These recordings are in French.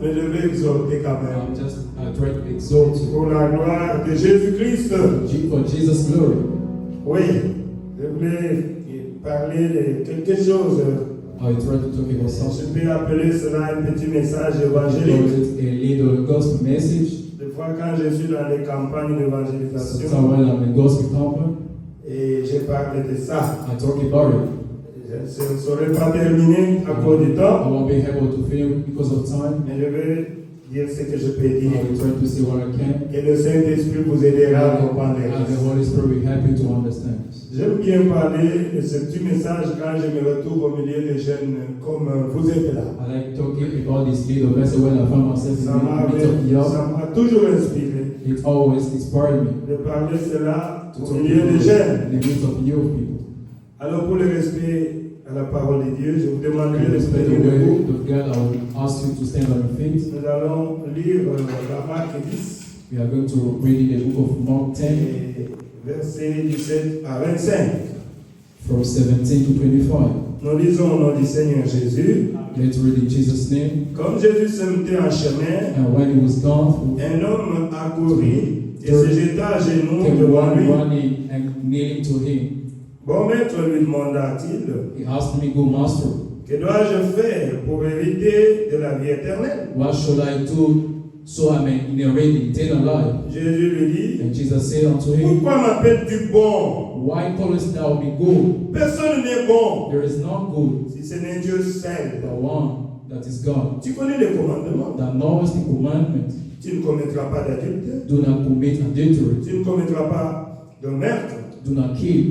Mais je vais exhorter quand même. I'm just trying to exalt you. Pour la gloire de Jésus-Christ. For Jesus' glory. Oui, je voulais parler de quelque chose. I try to talk about something. Je peux appeler cela un petit message évangélique. A little gospel message. Des fois, quand je suis dans les campagnes d'évangélisation, Somewhere I'm in gospel campaign. et je parle de ça. I talk about it. Je ne saurais pas terminer à cause du I temps, won't be able to film because of time. mais je vais dire ce que je peux dire. I will try to say what I can. Et le Saint-Esprit vous aidera à comprendre. And the Holy Spirit will help you to understand. J'aime bien parler de ce petit message quand je me retrouve au milieu des jeunes comme vous êtes là. I like talking about this little message when I find myself Ça in the midst of m'a toujours inspiré It always inspired me de parler cela to au talk milieu des jeunes. in the midst of young people. Alors pour le respect à la parole de Dieu, je vous demanderai And de se respect the tenir word debout. of God, I will ask you to stand on your feet. Nous allons lire la Marc 10, We are going to read in the book of Mark 10, et versets 17 à 25. from 17 to 25. Nous lisons au nom du Seigneur Jésus. Let's read in Jesus' name. Comme Jésus se mettait en chemin, And when he was gone, un homme accourut et se jeta à genoux came devant one lui. running and kneeling to him. Bon maître, lui demanda-t-il, He asked me, Good master, que dois-je faire pour hériter de la vie éternelle? what should I do so I may inherit eternal life? Jésus lui dit, And Jesus said unto him, pourquoi m'appelles-tu bon? Why callest thou me good? Personne n'est bon There is none good si ce n'est Dieu seul. but one, that is God. Tu connais les commandements. That knowest the commandment, Tu ne commettras pas d'adultère. do not commit adultery, Tu ne commettras pas de meurtre. do not kill,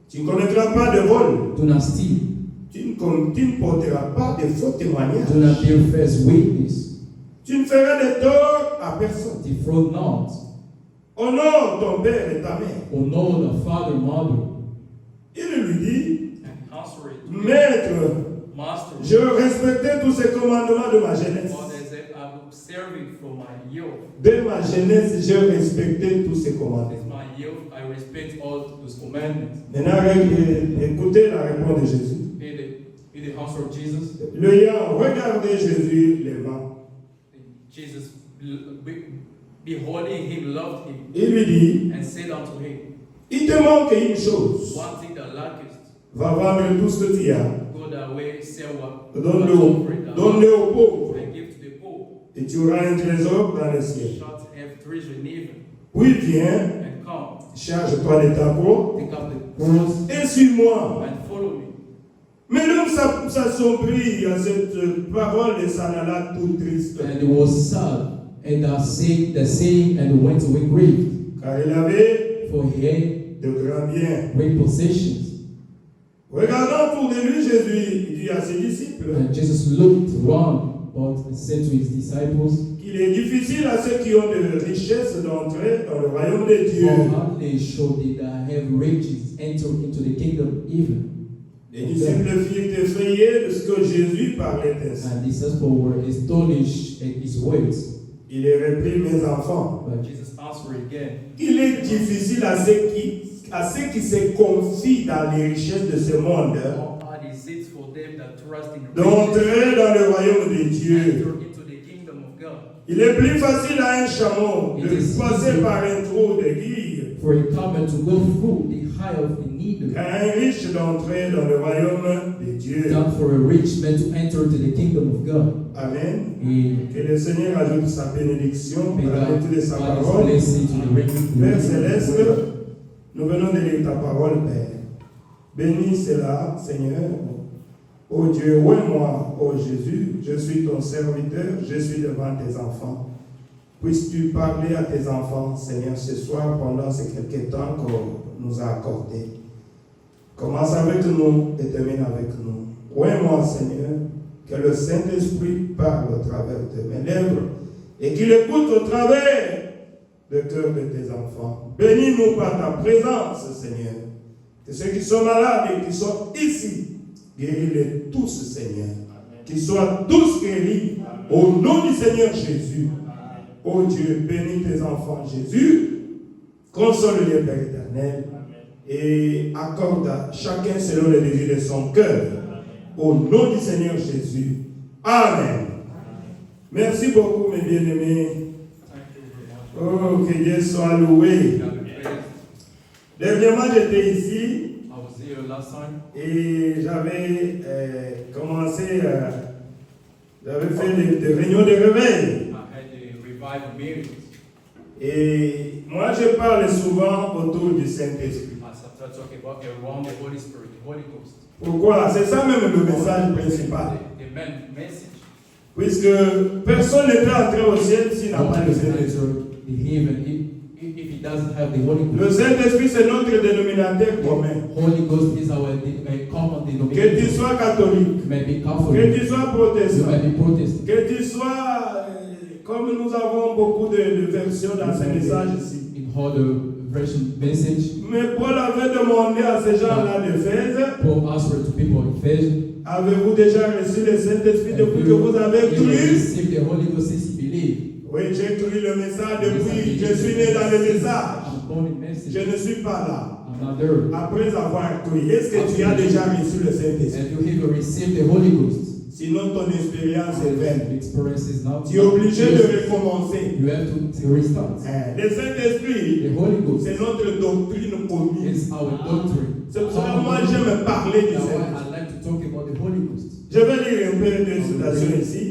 Tu ne commettras pas de vol. do not steal, Tu ne porteras pas de faux témoignages. do not bear false witness, Tu ne feras de tort à personne. defraud not, Honore ton père et ta mère. honor the father, mother. Il lui dit, And answering, Maître, Master, je respectais tous ces commandements de ma jeunesse. what is it I'm observing from my youth? Dès ma jeunesse, je respectais tous ces commandements. Since my youth, I respect all those commandments. Maintenant, écoutez la réponse de Jésus. In the answer of Jesus, L'ayant regardé Jésus, levant, Jesus, beholding him, loved him, il lui dit, and said unto him, il te manque une chose. one thing that lackest, Va vendre tout ce que tu as. go thy way, sell what Donne-le aux pauvres. and give to the poor. Et tu auras un trésor dans le ciel. Shalt have treasure in heaven, Puis viens, and come, charge-toi de ta croix take up the cross, et suis-moi. and follow me. Mais l'homme s'assombrit à cette parole et s'en alla tout triste. And it was sad, and the saying, and went away grieved, Car il avait for he had de grands biens. great possessions. Regardant autour de lui, Jésus dit à ses disciples And Jesus looked round, but said to his disciples, qu'il est difficile à ceux qui ont de richesses d'entrer dans le royaume de Dieu. For hardly shall they that have riches enter into the kingdom even. Les disciples furent effrayés de ce que Jésus parlait ainsi. And the disciples were astonished at his words. Il les reprit, mes enfants. But Jesus answered again, Il est difficile à ceux qui se confient dans les richesses de ce monde how hard is it for them that trust in riches d'entrer dans le royaume de to Dieu. enter into the kingdom of God? Il est plus facile à un chameau de It is passer easy. par un trou d'aiguille for a camel to go through the eye of the needle, qu'à un riche d'entrer dans le royaume de Dieu. than for a rich man to enter into the kingdom of God. Amen. And Que le Seigneur ajoute sa bénédiction may à la God lecture de sa add his parole. blessing to the reading. Père Céleste, nous venons de lire ta parole, Père. Bénis cela, Seigneur. Ô Dieu, ouvre-moi, ô Jésus, je suis ton serviteur, je suis devant tes enfants. Puisses-tu parler à tes enfants, Seigneur, ce soir, pendant ces quelques temps qu'on nous a accordés. Commence avec nous et termine avec nous. Ouvre-moi, Seigneur, que le Saint-Esprit parle au travers de mes lèvres et qu'il écoute au travers le cœur de tes enfants. Bénis-nous par ta présence, Seigneur. Que ceux qui sont malades et qui sont ici, guéris-les tous, Seigneur. Qu'ils soient tous guéris au nom du Seigneur Jésus. Ô Dieu, bénis tes enfants, Jésus. Console-les, Père éternel. Et accorde à chacun selon le désir de son cœur. Au nom du Seigneur Jésus. Amen. Merci beaucoup, mes bien-aimés. Thank you very much. Oh, que Dieu soit loué. God be praised. Dernièrement, j'étais ici I was here last time. et j'avais commencé, j'avais fait des réunions de réveil. I had a revival meeting. Et moi, je parle souvent autour du Saint-Esprit. I started talking about around the Holy Spirit, the Holy Ghost. Pourquoi? C'est ça même le message principal. The main message. Puisque personne ne peut entrer au ciel s'il n'a No pas one le can Saint-Esprit. enter the heaven if he doesn't have the Holy Le Ghost. Saint-Esprit, c'est notre dénominateur commun. Holy Ghost is our common Que tu denominator. sois catholique, You may be que Catholic, tu sois you protestant, may be Protestant. que tu sois, comme nous avons beaucoup de versions dans ce message ici. In all the version message, Mais Paul avait demandé à ces gens-là d'Éphèse, Paul answered to people in Ephesians, avez-vous déjà reçu le Saint-Esprit depuis que vous avez you cru? receive the Holy Ghost since you believe. Oui, j'ai cru le message depuis, je suis né dans le message. I'm born in message. Je ne suis pas là. I'm not there. Après avoir cru, est-ce que tu as déjà reçu le Saint-Esprit? And you have received the Holy Ghost. Sinon, ton expérience est vaine. The experience is not. Tu es obligé de recommencer. You have to restart. Le Saint-Esprit, The Holy Ghost c'est notre doctrine commune. is our doctrine. C'est pour ça que moi, j'aime parler du That's why Saint-Esprit. I like to talk about the Holy Ghost. Je vais lire un peu de citations ici.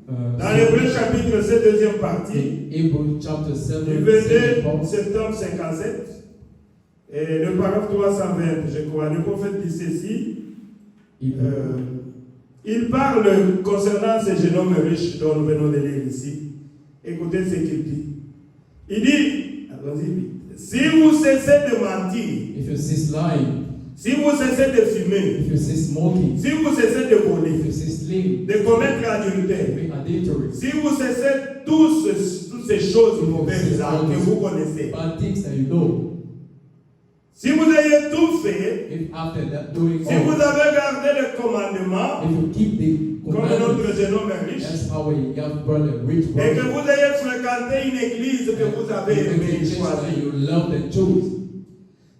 Dans l'Hébreu chapitre 7, deuxième partie, in Hebrews chapter 7, du 22 septembre 57, et le paragraphe 320, je crois, le prophète dit ceci. Il parle concernant ce jeune homme riche dont nous venons de lire ici. Écoutez ce qu'il dit. Il dit, allons-y vite, si vous cessez de mentir, if you cease lying, si vous cessez de fumer, if you cease smoking, si vous cessez de if voler, you cease stealing, de commettre adultère, being adultery, si vous cessez toutes ces choses mauvaises là que vous connaissez, bad things that you know, si vous ayez tout fait, if after that doing si vous all, avez gardé le commandement, if you keep the comme notre commandments, jeune homme riche, that's how a young brother, rich et brother, que vous ayez fréquenté une église que vous avez aimée et that choisie, you love and chose,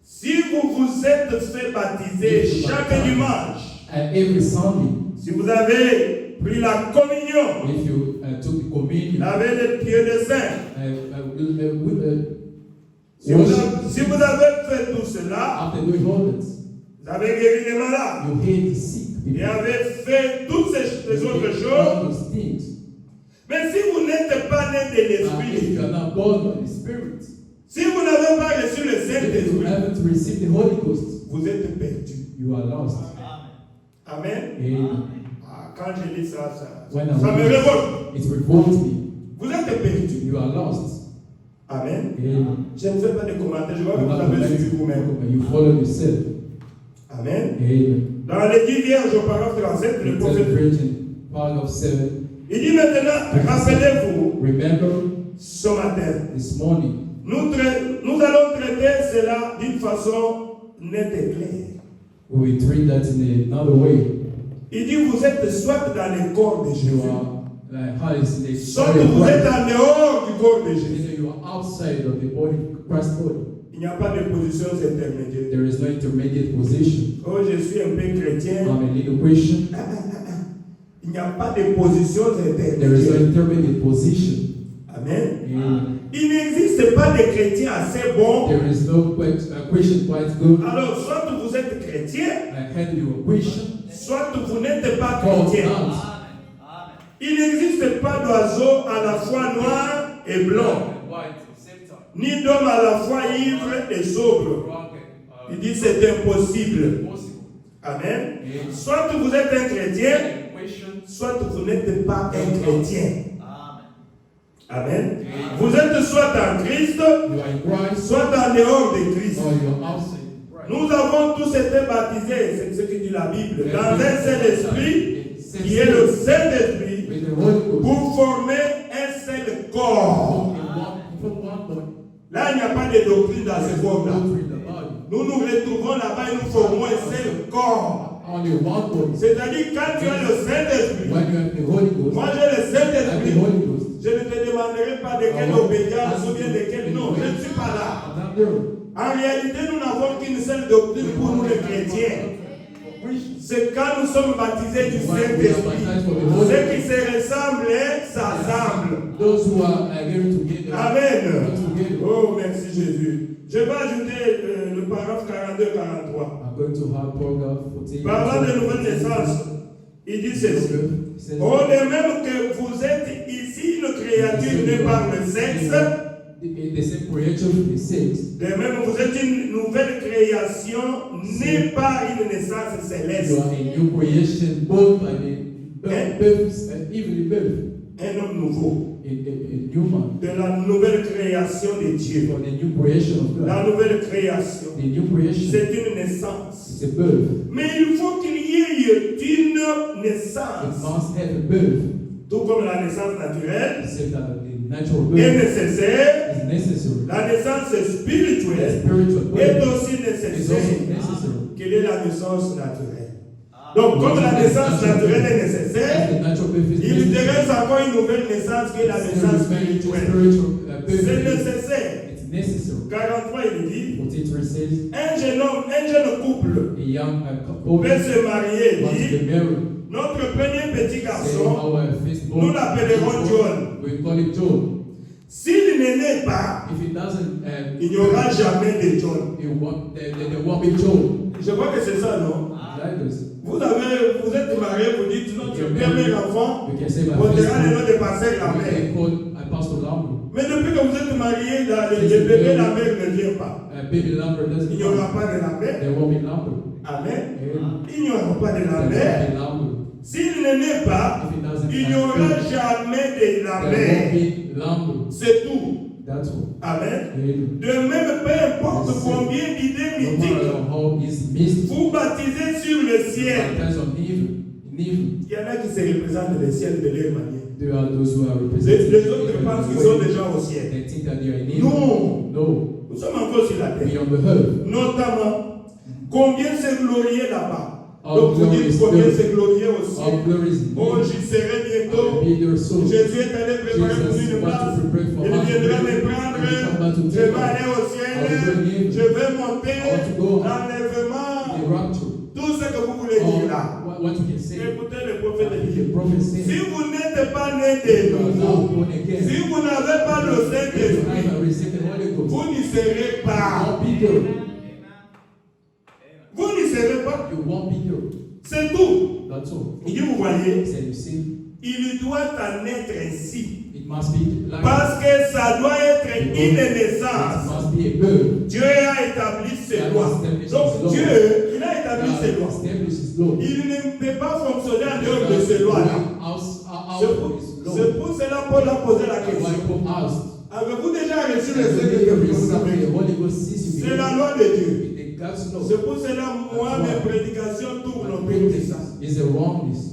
si vous vous êtes fait baptiser chaque dimanche, and every Sunday, si vous avez pris la communion, if you took the communion, lavé les pieds des saints, si vous avez fait tout cela, after doing all that, vous avez guéri les malades, you hate the sick et people, avez fait toutes ces autres choses, all those things. mais si vous n'êtes pas né de If l'esprit, you are not born by the Spirit, si vous n'avez pas reçu le if you Saint-Esprit, haven't received the Holy Ghost, vous êtes perdu. you are lost. Amen. Amen. Ah, quand je lis ça, When I ça me read révolte. it revolts me. Vous êtes perdu. You are lost. Amen. Amen. Je ne fais pas de commentaires, je vois que You vous are avez not suivi vous-même. connected. You follow yourself. Amen. Amen. Dans les 10 vierges au paragraphe 37, le The prophète, Virgin, paragraph 7. il dit maintenant, rappelez-vous, Remember ce matin, this morning, nous allons traiter cela d'une façon nette et claire. we will treat that in another way. Il dit, vous êtes soit dans le corps de You Jésus, are, how is the soit body of vous êtes Christ. en dehors du corps de Jésus. Either you are outside of the body, Christ's body. Il n'y a pas de positions intermédiaires. There is no intermediate position. Oh, je suis un peu chrétien. I'm a little Christian. Il n'y a pas de positions There is no intermédiaires. intermediate position. Amen. Amen. Il n'existe pas de chrétiens assez bons. There is no Christian quite good. Alors, soit vous êtes chrétien, Either you are Christian soit vous n'êtes pas or chrétien. not. Il n'existe pas d'oiseau à la fois noir et blanc, White at the same time. ni d'homme à la fois ivre et sobre. Drunk, Il dit c'est impossible. possible. Amen. Amen. Soit vous êtes un chrétien, Question. soit vous n'êtes pas un chrétien. Amen. Amen. Vous êtes soit en Christ, You are in Christ soit en dehors de Christ. or you are outside. Right. Nous avons tous été baptisés, c'est ce que dit la Bible, dans un seul esprit, qui est le Saint-Esprit, With the Holy Ghost. pour former un seul corps. From one body. Là, il n'y a pas de doctrine dans ce corps-là. Doctrine about it. Nous nous retrouvons là-bas et nous formons un seul corps. Only one body. C'est-à-dire, quand tu as le Saint-Esprit, When you have the Holy Ghost, moi j'ai le have the Saint-Esprit, Holy Ghost. je ne te demanderai pas de quelle obédience ou bien de quel nom. Je ne suis pas là. I'm not there. En réalité, nous n'avons qu'une seule doctrine pour nous les chrétiens. C'est quand nous sommes baptisés du Saint-Esprit. Ce qui se ressemble, ça Those who are getting together. Amen. Together. Oh, merci Jésus. Je vais ajouter le paragraphe 42-43. I'm going to have paragraph 14. Parlant de nouvelle naissance, il dit ceci. Oh, de même que vous êtes ici une créature née par le sexe, The same creation is sex. de même vous êtes une nouvelle création née par une naissance céleste. You are a new creation, born by the birth, heavenly birth. Un homme nouveau. A new man. De la nouvelle création de Dieu. For the new creation of God. La nouvelle création. The new creation. C'est une naissance. It's a birth. Mais il faut qu'il y ait une It naissance. must have a birth. Tout comme la naissance naturelle Except that the natural est birth nécessaire, is necessary. la naissance The spirituelle spiritual est birth aussi is also nécessaire necessary. qu'il y ait la naissance naturelle. Donc, comme la naissance naturelle est nécessaire, The natural birth is il necessary. reste encore une nouvelle naissance qui est la naissance spirituelle. C'est nécessaire. It's necessary. 43, il dit, 43 says un jeune couple a young couple pouvait se marier, wants to dit, get married. notre premier petit Say garçon, our firstborn, nous l'appellerons John. we call it John. S'il ne naît pas, If it doesn't, il n'y aura jamais de John. there won't be John. Je crois que c'est ça, non? Like this. Vous êtes marié, vous dites, notre premier enfant We can say my portera le firstborn. nom de pasteur la We mère. can call Pastor Lambert. Mais depuis que vous êtes marié, le bébé, la mère ne vient pas. Baby Lambert doesn't Il n'y aura come. pas de la mère. There won't be Lambert. Amen. Amen. Il n'y aura pas de la There mère. won't be Lambert. S'il ne naît pas, If it doesn't il n'y aura happen, jamais de la there won't mère. be Lambert. C'est tout. That's all. Amen. Amen. De même, peu importe combien d'idées No mythiques matter how it's missed, vous baptisez sur le ciel, baptized on evil. il y en a qui se représentent le ciel de leur manière. There are those who are Les represented. autres pensent qu'ils sont déjà au ciel. They think that they are in evil. Non, No. nous sommes encore sur la We terre. on the earth. Notamment, combien se glorier là-bas. Our Donc vous glory dites is combien there. se glorier au Our ciel. glory is Oh, in j'y serai you. bientôt. Be your soul. Jésus est allé préparer pour Jesus une wants place. to prepare for Il us. viendra me He will come prendre. back to Je take vais aller au us. ciel. I will bring you. Je vais monter. I want to go. L'enlèvement. The rapture. Tout ce que vous voulez dire là. What you can say. Écoutez le prophète The dit. prophet Si said, vous n'êtes pas né de you are now nouveau, born again. si vous n'avez pas le If you Saint-Esprit, haven't received the Holy Ghost, vous n'y serez pas. won't be here. Vous n'y serez pas. You won't be here. C'est tout. That's all. Il dit, vous voyez, He said, you see, il doit en être ainsi. it must be like Parce que ça doit être une it naissance. must be a birth. Dieu a établi ses lois. Donc Dieu, il a établi ses God lois. established his law. Il ne peut pas fonctionner en dehors de ces lois-là. C'est pour cela que Paul a posé la question. Avez-vous déjà reçu le Saint-Esprit que vous avez? C'est la loi de Dieu. C'est pour cela que moi, mes prédications tournent autour de ça.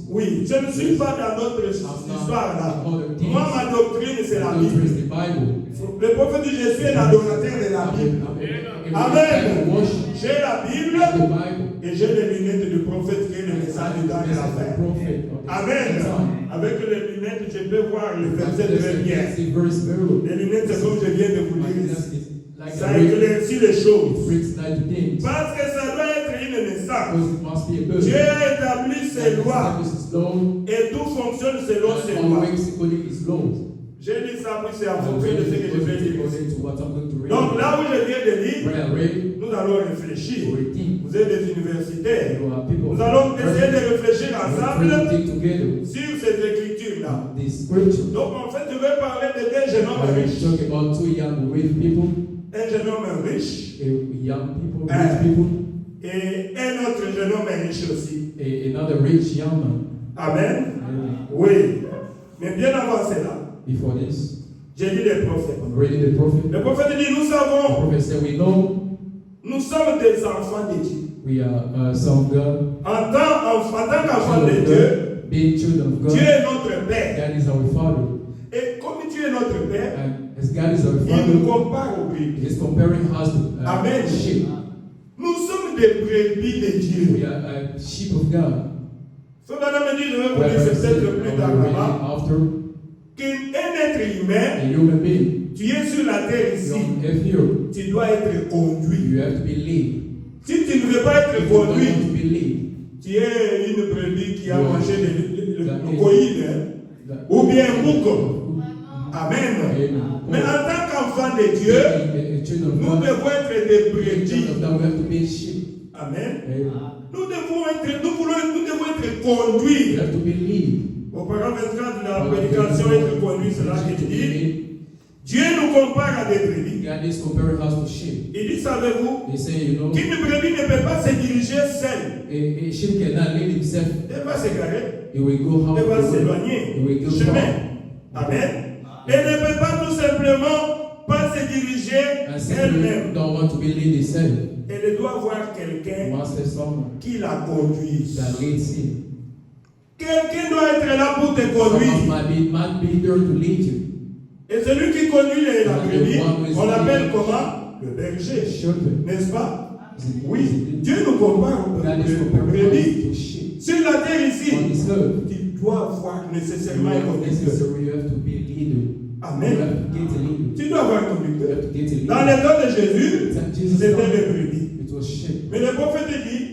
Oui, je ne suis pas dans notre histoire là. Moi, ma doctrine, c'est la Bible. Le prophète dit, je suis un adorateur de la Bible. Amen. J'ai la Bible et j'ai les lunettes du prophète qui est le message du temps de la fin. Amen. Avec les lunettes, je peux voir le verset très bien. Les lunettes, c'est comme je viens de vous dire. Ça éclaircit les choses. Parce que ça doit être une naissance. Dieu a établi ses lois et tout fonctionne selon ses lois. J'ai dit ça, puis c'est en fonction de ce que je vais dire. Donc là où je viens de lire, nous allons réfléchir. Vous êtes des universitaires. Nous allons essayer de réfléchir ensemble sur ces écritures-là. Donc en fait, je vais parler de deux jeunes hommes riches. Un jeune homme riche et un autre jeune homme riche aussi. Another rich young man. Amen. Oui. Mais bien avant cela, Before this, j'ai dit les prophètes. I'm reading the prophet. Le prophète dit, nous The savons, prophet said, we know nous sommes des enfants de Dieu. we are sons of God, En tant qu'enfants de Dieu, being children of God. Dieu est notre Père. God is our Father. Et comme Dieu est notre Père, And as God is our il nous Father, compare aux brebis. He is comparing us to Amen. sheep. Nous sommes des brebis de Dieu. We are sheep of God. Cependant, me dit, je vais vous Where dire, I c'est said, peut-être plus tard I'm reading là-bas, after qu'un être humain, a human being. tu es sur la terre ici, You have here. tu dois être conduit. You have to be lead. Si tu ne veux pas être If you don't want conduit, to be lead, tu es une brebis qui a Yeah. mangé le Yeah. coïne, hein, ou bien un bouc. Amen. Amen. Mais en tant qu'enfant de Dieu, nous devons être des brebis. Amen. Nous devons être conduits. Au paragraphe 24 de la prédication, être conduit, c'est là qu'il dit Dieu nous compare à des brebis. Il dit, savez-vous, qu'une brebis ne peut pas se diriger seule. Elle va s'égarer, elle va s'éloigner du chemin. Amen. Elle ne peut pas tout simplement pas se diriger elle-même. Elle doit avoir quelqu'un qui la conduise. Quelqu'un doit être là pour te conduire. Et celui qui conduit la brebis, on l'appelle comment? Le berger. N'est-ce pas? Oui. Dieu nous compare aux brebis. Sur la terre ici, tu dois avoir nécessairement un conducteur. Amen. Tu dois avoir un conducteur. Dans les temps de Jésus, c'était les brebis. Mais le prophète dit,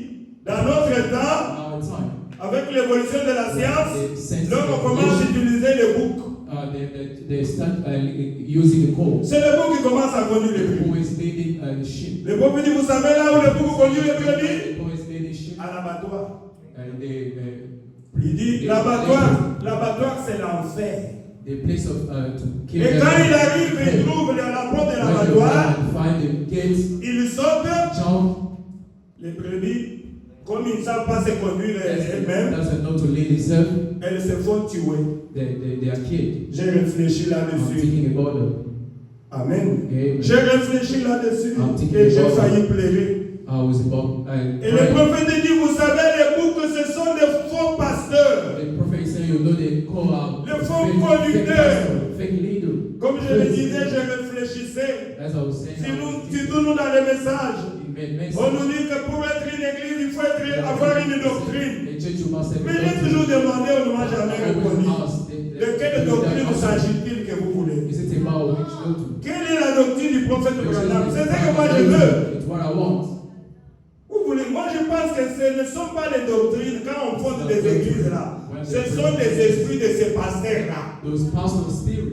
dans notre temps, avec l'évolution de la science, l'homme commence à utiliser les boucs. They start using the coal. C'est le bouc qui commence à conduire les brebis. Who is leading the sheep? Le prophète dit, vous savez là où le bouc conduit les brebis? Who is leading sheep? À l'abattoir. Il dit, l'abattoir c'est l'enfer. The place of to kill. Et quand il arrive, il trouve la porte de l'abattoir. Il saute. Les brebis, comme ils ne savent pas se conduire elles-mêmes, elles se font tuer. J'ai réfléchi là-dessus. Amen. J'ai réfléchi là-dessus et j'ai failli pleurer. Et le prophète dit, vous savez, les boucs, ce sont des faux pasteurs. Les faux conducteurs. Comme je le disais, je réfléchissais. Si nous dans les messages, on nous dit que pour être une église, il faut avoir une doctrine. Mais j'ai toujours demandé, on ne m'a jamais répondu. De quelle doctrine s'agit-il que vous voulez? Quelle est la doctrine du prophète Branham? C'est ce que moi je veux. Vous voulez? Moi je pense que ce ne sont pas les doctrines quand on fonde des églises là. Ce sont des esprits de ces pasteurs là.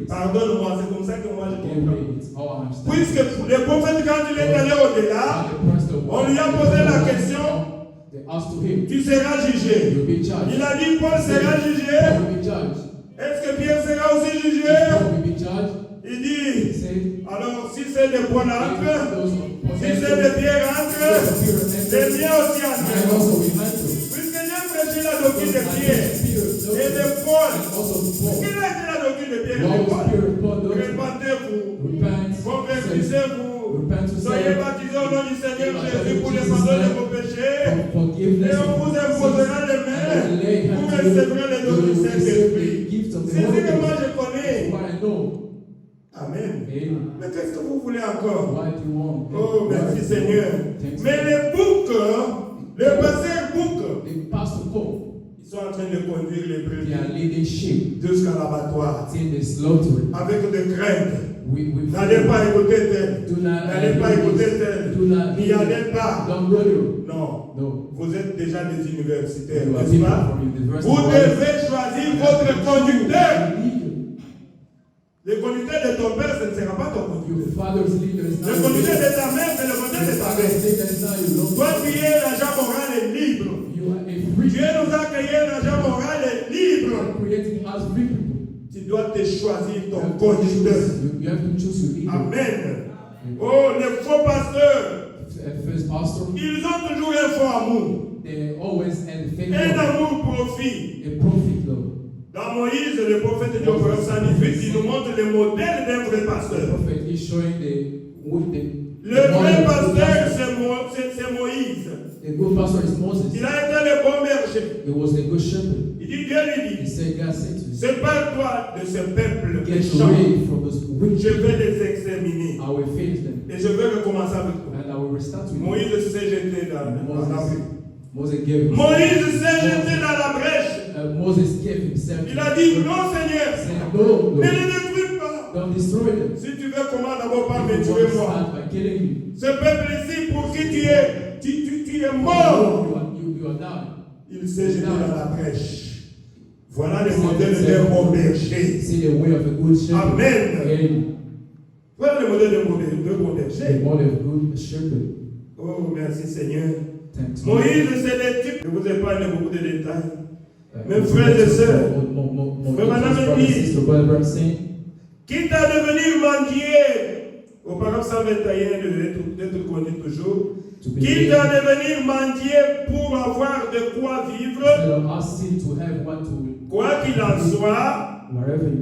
Pardonne-moi, c'est comme ça que moi je comprends. Puisque le prophète, quand il est allé au-delà, on lui a posé la question, tu seras jugé. Il a dit, Paul sera jugé. Est-ce que Pierre sera aussi jugé? Il dit, alors si c'est de Paul entre, si c'est de Pierre entre, les miens aussi entre. Puisque j'ai prêché la doctrine de Pierre et de Paul. Quelle a été la doctrine de Pierre et de Paul? Répentez-vous, convertissez-vous, soyez baptisés au nom du Seigneur Jésus pour le pardon de vos péchés, et on vous imposera les mains pour recevoir les dons du Saint-Esprit. C'est ce que moi je connais. Amen. Mais qu'est-ce que vous voulez encore? Oh, merci Seigneur. Mais les boucs, les pasteurs boucs, ils sont en train de conduire les brebis jusqu'à l'abattoir avec de crainte. N'allez pas écouter tel. N'allez pas écouter tel. N'y allez pas. Non. Vous êtes déjà des universitaires, n'est-ce pas? Vous devez choisir votre conducteur. Le conducteur de ton père, ce ne sera pas ton conducteur. Le conducteur de ta mère, c'est le conducteur de ta mère. Toi, tu es l'agent moral et libre. Dieu nous a créé l'agent moral et libre. Tu dois te choisir ton conducteur. Amen. Oh, les faux pasteurs, ils ont toujours un faux amour. Un amour profit. Dans Moïse, le prophète de Proverbe 118, il nous montre le modèle d'un vrai pasteur. Le vrai pasteur, c'est Moïse. Il a été le bon berger. Il dit, Dieu lui dit, sépare-toi de ce peuple méchant. Je vais les exterminer. Et je vais recommencer avec toi. Moïse s'est jeté dans la rue. Moïse s'est jeté dans la brèche. Il a dit, non Seigneur, ne les détruis pas. Si tu veux, comment d'abord pas me tuer moi? Ce peuple ici pour qui tu es mort. Il s'est jeté dans la brèche. Voilà le modèle d'un bon berger. See the way of a good shepherd. Amen. Amen. Voilà le modèle d'un bon The berger. model of good shepherd. Oh, merci Seigneur. Thanks. Moïse, c'est le type. Je vous épargne beaucoup de détails. Mes Mes frères et sœurs, quitte à devenir mendier, au paragraphe 121 d'être connu toujours, quitte à devenir mendier pour avoir de quoi vivre, quoi qu'il en soit,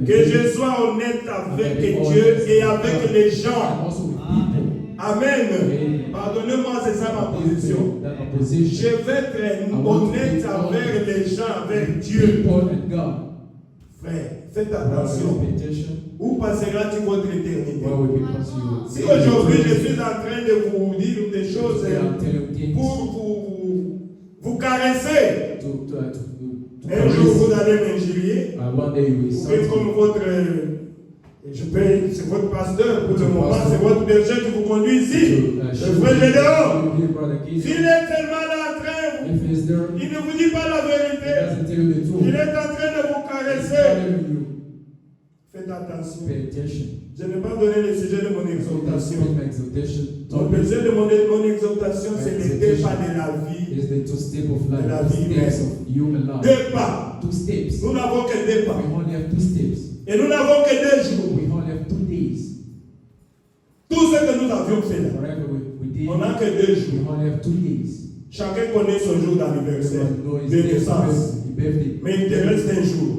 que je sois honnête avec Dieu et avec les gens. Amen. Pardonnez-moi, c'est ça ma position. Je vais être honnête avec les gens, avec Dieu. Frère, faites attention. Où passera-t-il votre éternité? Si aujourd'hui je suis en train de vous dire des choses pour vous caresser, un jour vous allez m'injurier, vous êtes comme votre... c'est votre pasteur pour le moment, c'est votre berger qui vous conduit ici. Le frère Gédéon, s'il est tellement là en train, il ne vous dit pas la vérité, il est en train de vous caresser. Faites attention. Je n'ai pas donné le sujet de mon exhortation. Le sujet de mon exhortation, c'est les deux pas de la vie. De la vie humaine. Deux pas. Nous n'avons que deux pas. Et nous n'avons que 2 jours. Tout ce que nous avions fait là, on n'a que 2 jours. Chacun connaît son jour d'anniversaire, de naissance. Mais il te reste un jour.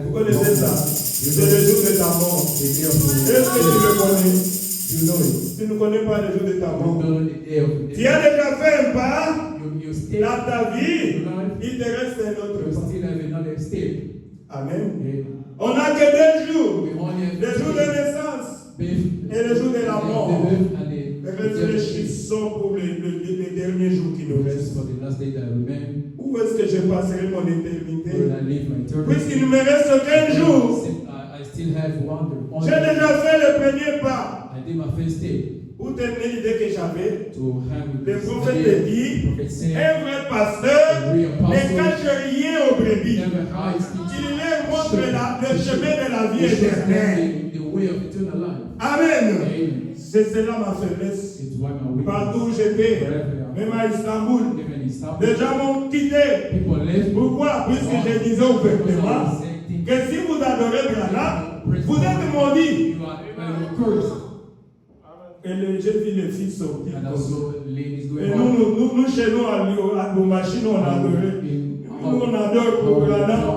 Vous connaissez ça? C'est le jour de ta mort. Est-ce que tu le connais? Tu ne connais pas le jour de ta mort. Tu as déjà fait un pas dans ta vie, il te reste un autre pas. Amen. On n'a que 2 jours. Le jour de naissance et le jour de la mort. Réfléchissons pour les derniers jours qui nous restent. Où est-ce que je passerai mon éternité? Puisqu'il ne me reste qu'un jour. J'ai déjà fait le premier pas. Où tenez l'idée que j'avais? Le prophète te dit, un vrai pasteur ne cache rien aux brebis. Il leur montre le chemin de la vie éternelle. Amen. C'est cela ma faiblesse. Partout où j'étais, même à Istanbul, les gens m'ont quitté. Pourquoi? Puisque je disais ouvertement que si vous adorez Branham, vous êtes maudits. Et j'ai vu les filles sortir. Et nous, chez nous, à Boumachi, nous, on adore. Nous, on adore pour Branham.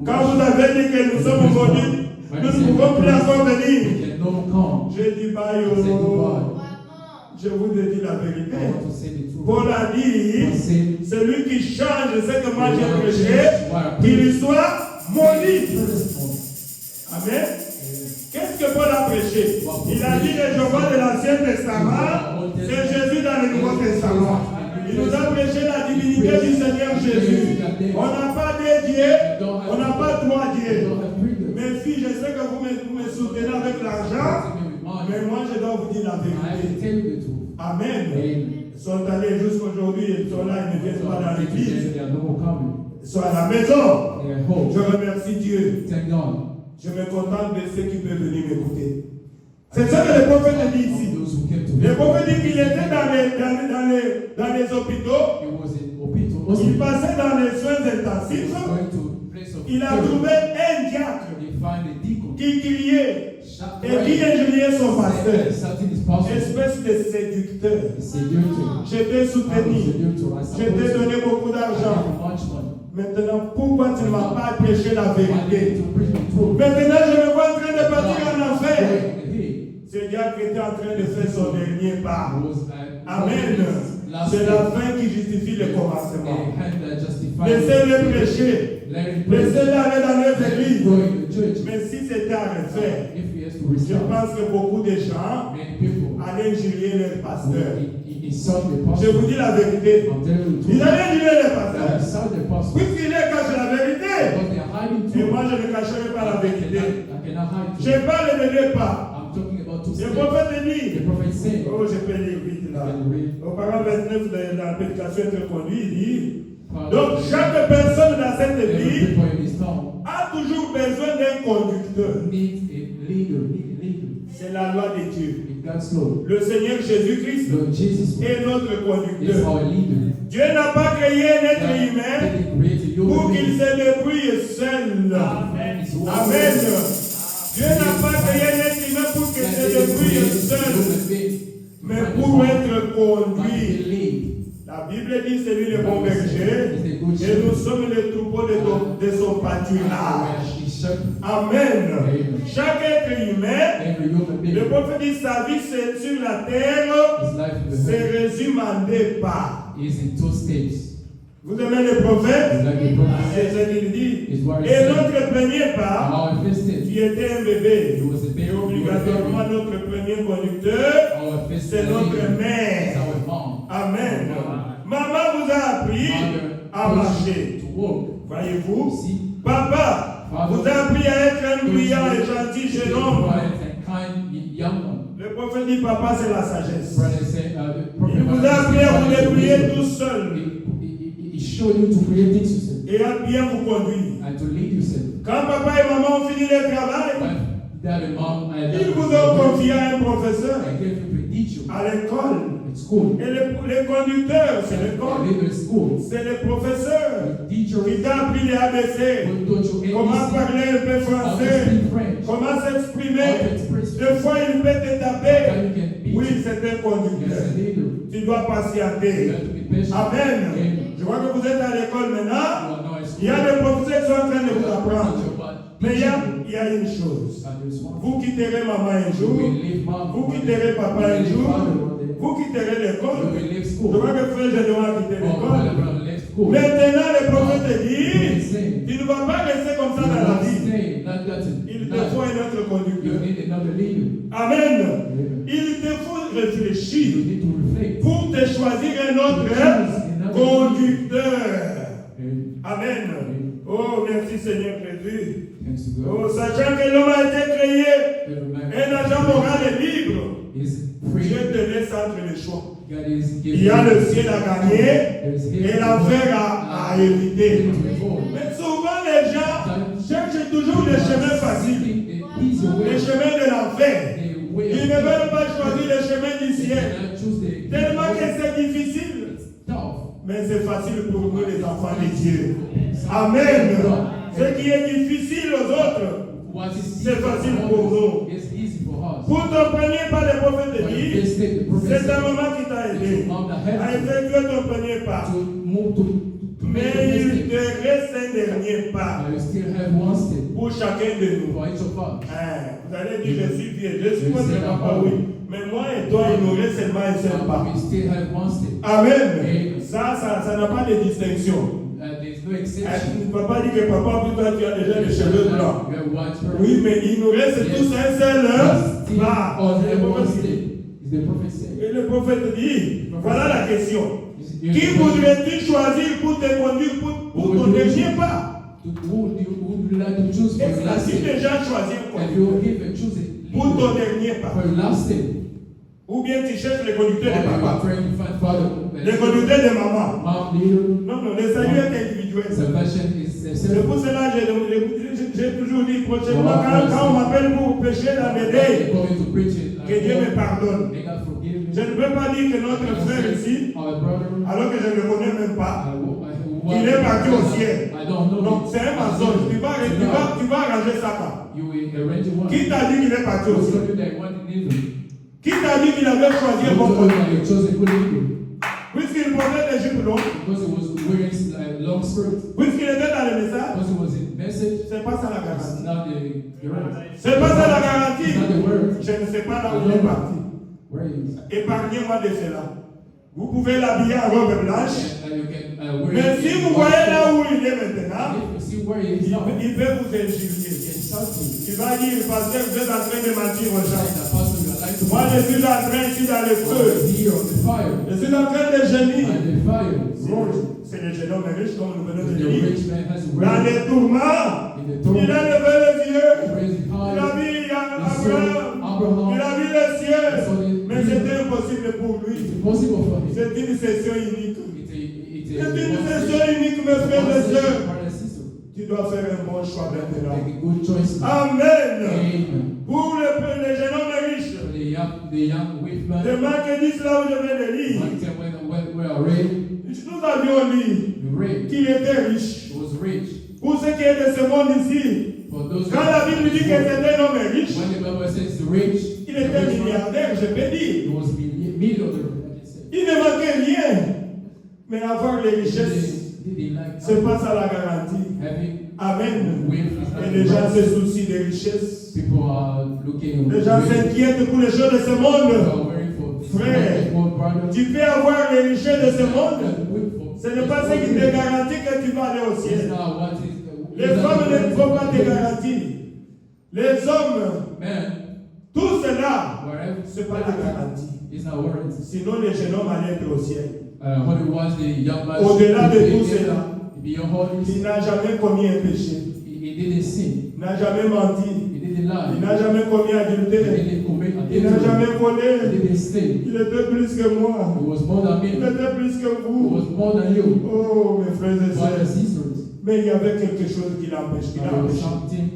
Quand vous avez dit que nous sommes maudits, nous ne pouvons plus encore venir. J'ai dit, bye, je vous ai dit la vérité. Paul a dit, celui qui change ce que moi j'ai prêché, qu'il lui soit maudit. Amen. Qu'est-ce que Paul a prêché? Il a dit le Jéhovah de l'Ancien Testament, c'est Jésus dans le Nouveau Testament. Il nous a prêché la divinité du Seigneur Jésus. On n'a pas 2 dieux, on n'a pas 3 dieux. Mes filles, je sais que vous me soutenez avec l'argent, mais moi je dois vous dire la vérité. Amen. Ils sont allés jusqu'aujourd'hui, ils sont là, ils ne viennent pas dans l'église. Ils sont à la maison. Je remercie Dieu. Je me contente de ceux qui peuvent venir m'écouter. C'est ça que le prophète dit ici. Le prophète dit qu'il était dans les hôpitaux. Il passait dans les soins intensifs. Il a trouvé un diacre qui criait et qui injuriait son pasteur. Espèce de séducteur. Je t'ai soutenu. Je t'ai donné beaucoup d'argent. Maintenant, pourquoi tu ne m'as pas prêché la vérité? Maintenant, je me vois en train de partir en enfer. Ce diacre était en train de faire son dernier pas. Amen. C'est la fin qui justifie le commencement. Laissez-le prêcher. Laissez-le aller dans les églises. Mais si c'était à refaire, je pense que beaucoup de gens allaient injurier leur pasteur. Je vous dis la vérité. Ils allaient injurier les pasteurs. Puisqu'il est caché la vérité. Et moi, je ne cacherai pas la vérité. Je parle de 2 pas. Le prophète dit, oh, je peux lire vite là. Au paragraphe 29 de la prédication être conduit, il dit, Donc, chaque personne dans cette every vie people in this town a toujours besoin d'un conducteur. need a leader. C'est la loi de Dieu. In God's law. Le Seigneur Jésus-Christ Lord Jesus est notre is conducteur. our leader. Dieu n'a pas créé un être God humain didn't create a human pour qu'il being. se débrouille seul. Amen. Amen. Dieu n'a pas créé un être humain pour qu'il se débrouille seul, mais pour être conduit. La Bible dit c'est lui le bon berger et nous sommes les troupeaux de son pâturage. Amen. Chaque être humain, le prophète dit sa vie c'est sur la terre se résume en 2 pas. is in 2 steps. Vous aimez le prophète? Like the prophet C'est said, ce qu'il dit. is what he Et said. notre premier pas, Our first step, qui était un bébé, it was a baby. et obligatoirement notre premier conducteur, Our first c'est notre leader is mère. our mom. Amen. Maman vous a appris à Mother marcher. to walk. Voyez-vous? See, Papa vous a appris à être un brillant et gentil jeune homme. quiet and kind young one. Le prophète dit papa c'est la sagesse. Brother said, the Il prophet vous a appris à vous débrouiller tout seul He showed you to create things yourself et à bien vous conduire. and to lead yourself. Quand papa et maman ont fini le travail, When dad and mom and ils vous ont confié à un professeur I gave you a teacher à l'école. at school. Et les conducteurs, c'est I l'école. live in school. C'est les professeurs The teacher qui t'ont appris les ABC. will taught you Comment ABC, parler un peu how to français. speak French, Comment how to s'exprimer. express. Des fois, il peut te How taper. you can beat. Oui, c'est un Yes, conducteur. a leader. Tu dois You patienter. have to be patient. Amen. Amen. Je vois que vous êtes à l'école You maintenant. are now at school. Il y a des professeurs qui sont en train de vous You are apprendre. teacher, but Mais teaching il y a une chose. and there's one. Vous quitterez maman un You jour. will leave mom Vous one day. quitterez papa You un will leave jour. father one day. Vous quitterez You l'école. will leave Je school. vois que frère Général a quitté Oh, l'école. brother left school. Maintenant, le prophète te dit, Saying, tu ne vas pas rester comme ça you dans la will vie. stay like that in Il te life. faut un autre You conducteur. need another leader. Amen. Amen. Il te faut You réfléchir need to reflect. pour te choisir un autre conducteur. Amen. Oh, merci Seigneur Jésus. Thanks to Oh, God. sachant que l'homme a été créé, Every man un agent moral est libre. is Dieu free. te laisse entre les choix. God is Il giving y a you- le ciel à gagner There is et heaven l'enfer à éviter. to avoid. Mais souvent les gens cherchent toujours les chemins faciles, Seeking the easy way. les chemins de l'enfer. The way Ils of ne veulent pas choisir les chemins du They ciel. cannot choose the Tellement que c'est difficile. tough. Mais c'est facile pour nous les enfants de Dieu. Amen. Ce qui est difficile aux autres, What is c'est facile pour nous. It's easy for us. Pour ton premier pas, le prophète te When dit, they say the prophet c'est ta said, maman qui t'a it's aidé your mom that à helped you effectuer ton premier pas. to move to make the Mais il first te step. reste un dernier pas But you still have one step pour chacun de nous. for each of us. Vous allez dire, je suis vieux, je suis votre papa, oui. Mais moi et toi, il nous reste seulement un seul pas. We still have one step. Amen. Ça n'a pas de distinction. There's no exception. Papa dit que papa, pour toi, tu as déjà les cheveux blancs. You have white hair. Oui, mais il nous reste tous un seul Still pas. all C'est le have one prophète step. dit. Is the prophet said. Et le prophète dit, voilà la question. You- Qui voudrais-tu choisir pour te conduire pour ton dernier pas? Who would you like to choose for your last As-tu step? déjà choisi un Have conducteur you even chosen pour ton dernier pas? for your last step? Ou bien tu cherches les conducteurs Or de you are papa, trying to find father? les conducteurs de maman? Mom, leader. Non, non, le salut est individuel. Salvation is C'est pour cela que j'ai toujours dit, prochainement, quand on m'appelle pour pécher dans les dés, going to preach it. que Dieu me pardonne. May God forgive me. Je ne peux pas dire que notre frère ici, Our brother. alors que je ne le connais même pas, Il est parti au ciel. I don't know. donc c'est un mensonge. Tu vas arranger ça quand? You will arrange one. Qui t'a dit qu'il est parti au Who ciel? told you that one in Israel? Qui t'a dit qu'il avait choisi un Who bon told you conducteur? that you chose a good leader? Puisqu'il portait des jupes longues, Because he was wearing a long skirt. puisqu'il était dans le message, Because he was in message. c'est pas ça la It's garantie. not the right. C'est pas ça la garantie. It's not the word. Je ne sais pas là où il est parti. Where is? Épargnez-moi de cela. Vous pouvez l'habiller en robe blanche, And you can wear mais it si in vous one voyez step. là où il est maintenant, If you see where he is now, il peut vous injurier. insult you. Il va dire, pasteur, vous êtes en train de mentir aux gens. The pastor, you are like to Moi, je suis en train ici dans le feu. here on the fire. Je suis en train de gémir. And the fire roars. C'est le jeune homme riche, comme nous venons de The le dire. rich man has a Dans word. les tourments, In the il a throne, levé les yeux. praise Il a high. vu He Abraham. saw Abraham. Il a vu le ciel. He saw Mais c'était impossible pour It's lui. impossible for him. C'est une session unique. It's C'est une session unique maintenant. Make a good choice. Amen. Amen. Pour les jeunes hommes riches, For the young with man, de Marc 10, là où je viens de lire, when we are ready, nous avions dit we read. qu'il était riche. He was rich. Pour ceux qui est de ce monde ici, For those quand la Bible dit que c'était un homme riche, when the Bible says the rich, il the était rich man, milliardaire, je peux he dire. was millionaire. I can say. Il ne manquait rien. Mais avoir les richesses, Did he like c'est pas ça la garantie. having Amen. wealth is not Et les gens wealth. se soucient des richesses. People are looking. Les gens s'inquiètent pour les choses de ce They monde. are worried for Frère, brother. tu peux avoir les richesses de ce monde. Ce n'est pas ce qui te It's garantit que tu vas aller au ciel. not what is. Les femmes ne font pas te garantir. Les hommes, Man, tout cela, wherever ce n'est pas la garantie. is not worried. Sinon, les jeunes hommes allaient être au ciel. What it was the young man. Au-delà de tout he- cela, beyond all il this, n'a jamais commis un péché. he didn't sin. Il n'a jamais menti. He didn't lie. Il n'a jamais commis He adultère. didn't commit Il n'a adultery. jamais He volé. didn't steal. Il était plus que moi. He was more than Il me. était plus que He vous. was more than you. Oh, mes frères et Brothers and sœurs. sisters. Mais il y avait quelque chose qui l'empêche. Qui There l'a was empêché. something.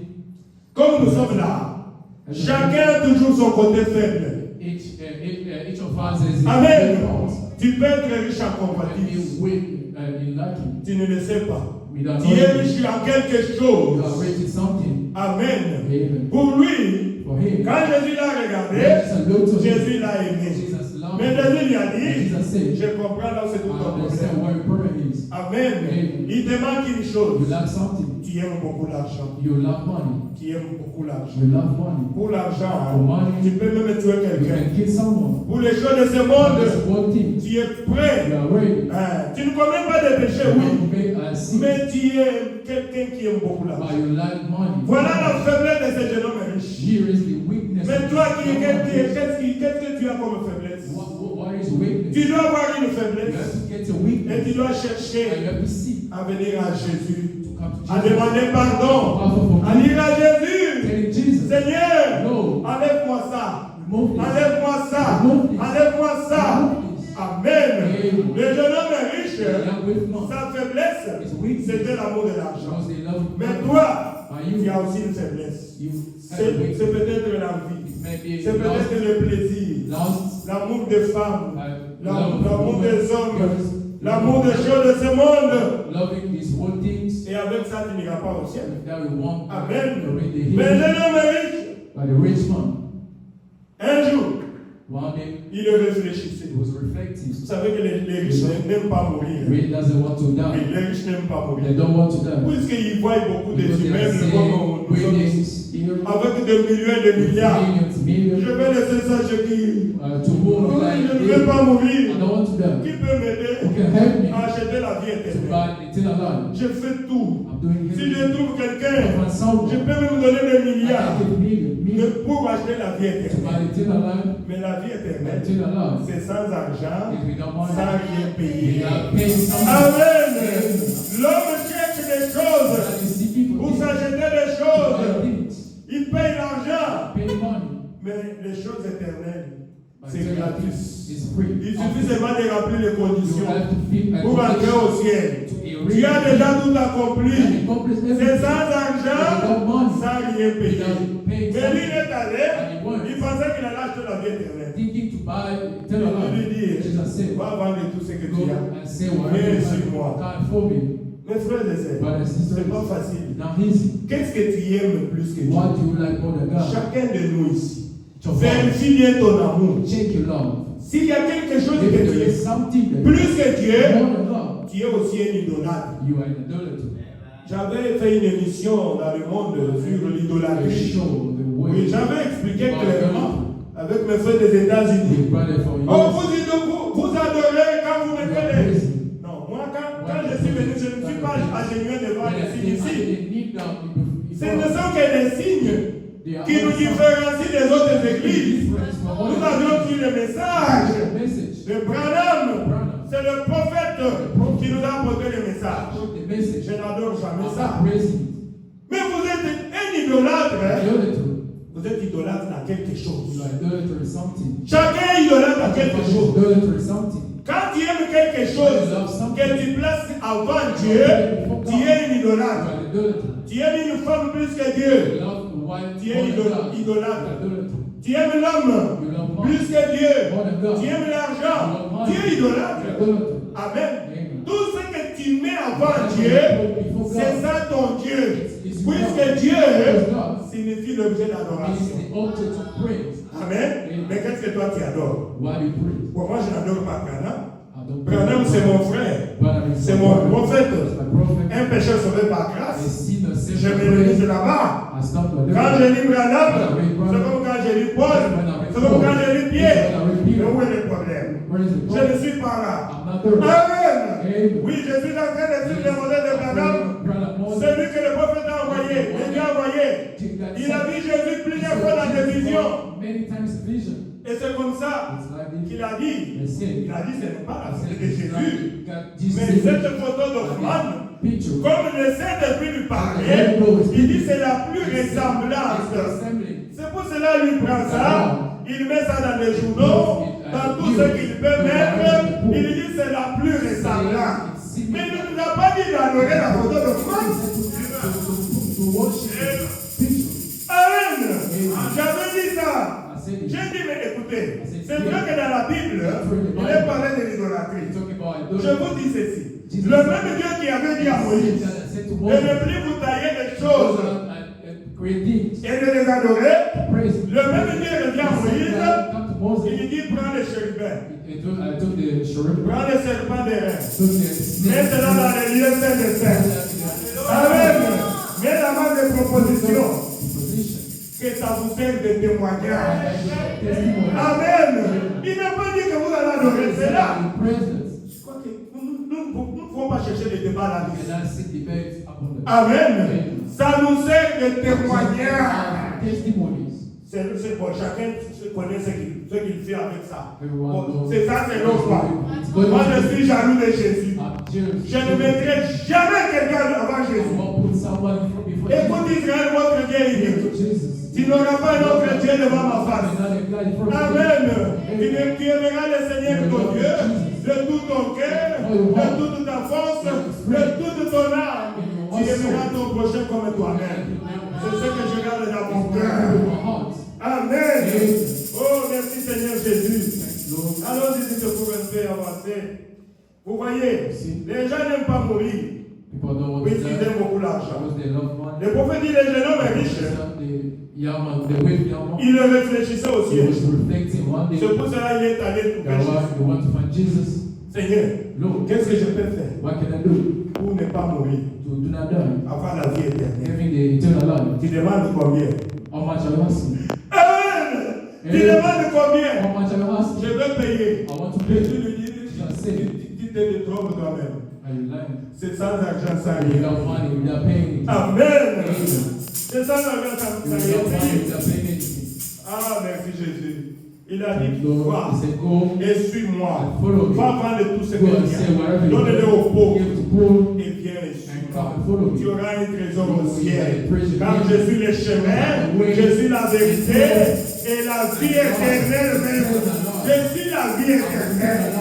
Comme nous sommes là, chacun a toujours son côté faible. Each of us is Amen. in Tu peux être riche en When compatissance. you win in lacking, Tu ne le sais pas. we don't Tu es know. riche en quelque You are chose. rich in something. Amen. Amen. Pour lui, For him, quand Jésus l'a regardé, Jesus looked to him. Jésus l'a aimé. Jesus loved Mais him. Jésus lui a And dit, Jesus said, je comprends là où c'est tout I ton understand problème. where your problem is. Amen. Amen. Il te manque une You chose. lack something. Tu aimes beaucoup l'argent. You love money. Tu aimes beaucoup l'argent. You love money. Pour l'argent, For money, tu peux même tuer you quelqu'un. can kill someone. Pour les choses de ce But monde, there's one thing. tu es prêt. You are ready. Tu ne commets pas de péché, oui. You may sin, Mais tu es quelqu'un qui aime beaucoup but l'argent. you like money. Voilà la faiblesse de ce jeune homme riche. Here is the weakness. Mais of toi, someone. qu'est-ce que tu as comme faiblesse? What is weakness? Tu dois avoir une You have faiblesse. to get a Et weakness. tu dois And chercher you have to seek à venir à Jésus. to come to À Jesus. demander pardon. À dire à Jésus, Telling Jesus, Seigneur, no, enlève-moi ça. remove this. Enlève-moi ça. Enlève-moi ça. Remove this. Amen. Le jeune homme riche, The young with money. sa faiblesse, His weakness c'était l'amour de l'argent. because they love Mais money. toi, But il y you, a aussi une faiblesse. you C'est have a weakness. peut-être l'envie. It may be C'est peut-être le plaisir. lost, L'amour des femmes. love L'amour des hommes. girls, L'amour des choses de ce monde. loving these world things. Et avec ça, tu n'iras pas au ciel. That we want Amen. to read the Mais le hill jeune homme riche, by the rich man. un jour, One day il réfléchissait. he was reflecting. Vous savez que les riches n'aiment pas mourir. He really doesn't want to Oui, die. les riches n'aiment pas They mourir. don't want to die. Puisqu'ils voient beaucoup des Because they are immeubles comme nous seeing sommes ici, buildings here, avec des millions et des milliards. Je millions. vais laisser ça chez qui? To whom will Oui, I je ne give? vais pas I mourir. don't want to die. Qui peut m'aider Who can help me à acheter la vie to éternelle? buy eternal life? Je fais tout. I'm doing Si it. je trouve I quelqu'un, find someone. je peux même donner des I milliards can give million pour acheter la vie to buy éternelle. eternal life. Mais la vie éternelle, Eternal life c'est sans argent, is without money. sans rien payer. Without paying something. Amen. L'homme cherche des choses And you see people pour buy s'acheter des choses. things, Il paye l'argent. pay money. Mais les choses éternelles, But c'est eternal gratuit. things is free. Il suffit seulement de remplir les You conditions have to fit and pour entrer au ciel. Tu as déjà tout accompli. C'est sans argent, sans rien payer. Mais lui, il est allé, il pensait qu'il allait acheter la vie éternelle. thinking to buy Il eternal lui life. dit, Jesus said, va vendre tout ce que go tu as. and say Viens whatever suis-moi. you can for me. Mes frères et sœurs, Brothers and sisters, c'est pas facile. not easy. Qu'est-ce que tu aimes plus que What Dieu? do you like more than God? Chacun de nous ici, Your father. vérifie bien ton amour. Check your love. S'il y a quelque chose If que there tu is aimes something that plus que Dieu, more than love, tu es aussi un idolâtre. you are an idolater. J'avais fait une émission dans le monde sur I l'idolâtrie. show the Oui, way. j'avais expliqué clairement avec mes frères des États-Unis. Big brother for you. Oh, vous adorez quand vous You are mettez les... praising. Non, moi quand je suis venu, je ne suis pas agenouillé devant When I les signes came, I ici. didn't kneel down Ce ne sont que des signes They are qui nous all différencient des autres églises. different from all Nous the avions pris le message message. de Branham. Branham. C'est le prophète qui nous a apporté le message. The message. Je n'adore jamais I'm ça. not praising. Mais vous êtes un idolâtre. Hein? Idolater. Vous êtes idolâtre à quelque chose. You are idolater is something. Chacun est idolâtre à quelque chose. Idolater is something. Quand tu aimes quelque chose que tu places avant Dieu, tu es un idolâtre. idolatry. Tu aimes une femme plus que Dieu. You love the wife Tu es more than God. idolâtre. Idolatry. Tu aimes l'homme You love plus money que Dieu. more than God. Tu aimes l'argent. Tu es idolâtre. Idolatry. Amen. Amen. Tout ce que tu mets avant Dieu, c'est ça ton Dieu. Puisque Dieu signifie l'objet It's d'adoration. the object of praise. Amen. Mais qu'est-ce que toi tu adores? Why do you praise? Pour moi, je n'adore pas Branham. I don't praise. Branham, c'est mon frère. Branham is C'est my mon prophet. prophète. It's my prophet. Un pécheur sauvé par A grâce. sinner saved Je by me lis grace. là-bas. I start with Quand it. je lis Branham, c'est comme quand je lis Paul, c'est comme quand je lis Pierre. Mais où est le problème? Where is the Je problem? ne suis pas là. I'm not there. Amen. Amen. Oui, je suis en train de suivre le modèle de Branham. Celui que le prophète a envoyé, Dieu a envoyé. Il a vu Jésus plusieurs fois dans des visions. Many times vision. Et c'est comme ça It's like this. qu'il a dit. They say, Il a dit, ce n'est pas la I photo said, de it's Jésus. like God, Jesus Mais said, cette photo d'Hoffmann, picture. comme le Saint-Esprit lui parlait, il dit c'est la plus ressemblance. C'est pour cela qu'il prend ça, il met ça dans les journaux, dans tout ce qu'il peut mettre, il dit c'est la plus ressemblante. Mais il ne nous a pas dit d'adorer la photo d'Hoffmann. Amen. J'avais dit ça. J'ai dit, mais écoutez, c'est vrai que dans la Bible, il est parlé de l'idolâtrie. Je vous dis ceci. Le même Dieu qui avait dit à Moïse, de ne plus vous tailler des choses et de les adorer, le même Dieu revient à Moïse, il dit, prends les chérubins, prends les serpents des reins, mets cela dans les lieux saints des saints. Amen. Mets la main de proposition. Que ça vous serve de témoignage. Amen. Il n'a pas dit que vous allez adorer cela. Je crois que nous ne pouvons pas chercher des débats là-dessus. Amen. Ça nous sert de témoignage. C'est bon, chacun connaît ce qu'il fait avec ça. Bon, c'est ça, c'est l'autre part. Moi, je suis jaloux de Jésus. Je ne mettrai jamais quelqu'un avant Jésus. Écoute Israël, votre Dieu est Dieu. Tu n'auras pas un autre Dieu devant ma face. Amen. Tu aimeras le Seigneur ton Dieu de tout ton cœur, de toute ta force, de toute ton âme. Tu aimeras ton prochain comme toi-même. C'est ce que je garde dans mon cœur. Amen. Oh, merci Seigneur Jésus. Allons-y si c'est pour un peu avancer. Vous voyez, les gens n'aiment pas mourir. Oui, ils aiment beaucoup l'argent. Le prophète dit les jeunes hommes riches. Il réfléchissait aussi. C'est pour cela qu'il est allé trouver Jésus. Seigneur, qu'est-ce que je peux faire pour ne pas mourir, avoir la vie éternelle? Tu demandes combien? Amen. Tu demandes combien? Je veux payer. Jésus lui dit, tu te trompes toi-même. C'est sans argent, sans rien. Amen. C'est sans argent, sans rien. Ah, merci Jésus. Il a dit, va et suis-moi. Va vendre tout ce que tu as. Donne-le aux pauvres. Et viens et suis-moi. Tu auras un trésor au ciel. Car je suis le chemin, je suis la vérité et la vie éternelle. Je suis la vie éternelle.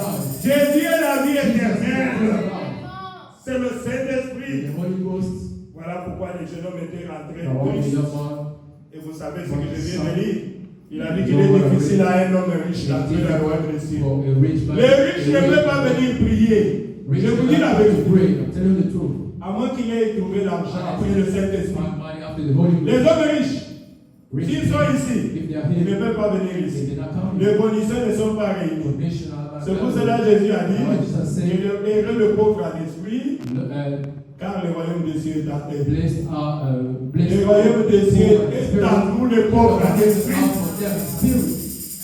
Jésus est la vie éternelle. C'est le Saint-Esprit. Voilà pourquoi les jeunes hommes étaient rentrés tristes. Et vous savez ce que je viens de lire. Il a dit qu'il est difficile à un homme riche d'entrer dans le royaume des cieux. Les riches ne peuvent pas venir prier. Je vous dis la vérité. À moins qu'il ait trouvé l'argent après le Saint-Esprit. Les hommes riches, s'ils sont ici, ils ne peuvent pas venir ici. Les conditions ne sont pas réunies. C'est pour cela que Jésus a dit, heureux le pauvre en esprit, car le royaume des cieux est à terre. Le royaume des cieux est à nous les pauvres en esprit.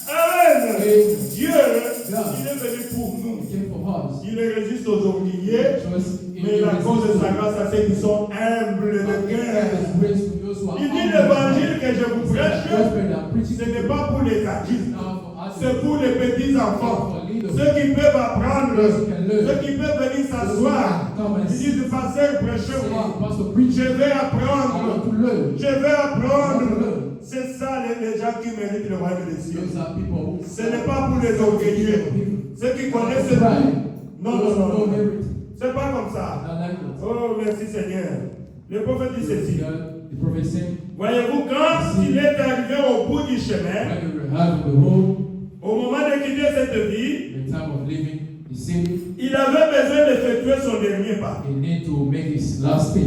Amen. Dieu, il est venu pour nous. Il résiste aux ouvriers, mais il accorde sa grâce à ceux qui sont humbles de cœur. Il dit l'évangile que je vous prêche, ce n'est pas pour les adultes, c'est pour les petits enfants. Ceux qui peuvent apprendre, ceux qui peuvent venir s'asseoir. Il dit de passer prêchez-moi. Je vais apprendre. Je vais apprendre. C'est ça les gens qui méritent le royaume des cieux. Ce n'est pas pour les orgueilleux. Ceux qui connaissent tout. Non. C'est pas comme ça. Oh, merci Seigneur. Le prophète dit ceci. The prophet said, Voyez-vous, quand il est arrivé au bout du chemin, when you were having the road, au moment de quitter cette vie, the time of leaving the city, il avait besoin d'effectuer son dernier pas. he need to make his last step.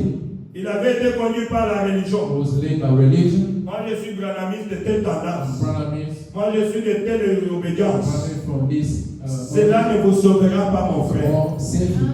Il avait été conduit par la He religion. was led by religion. Moi, je suis branamiste de telle tendance. Brother means Moi, je suis de telle obédience. running from this. Cela ne vous sauvera pas, mon frère. Won't save you.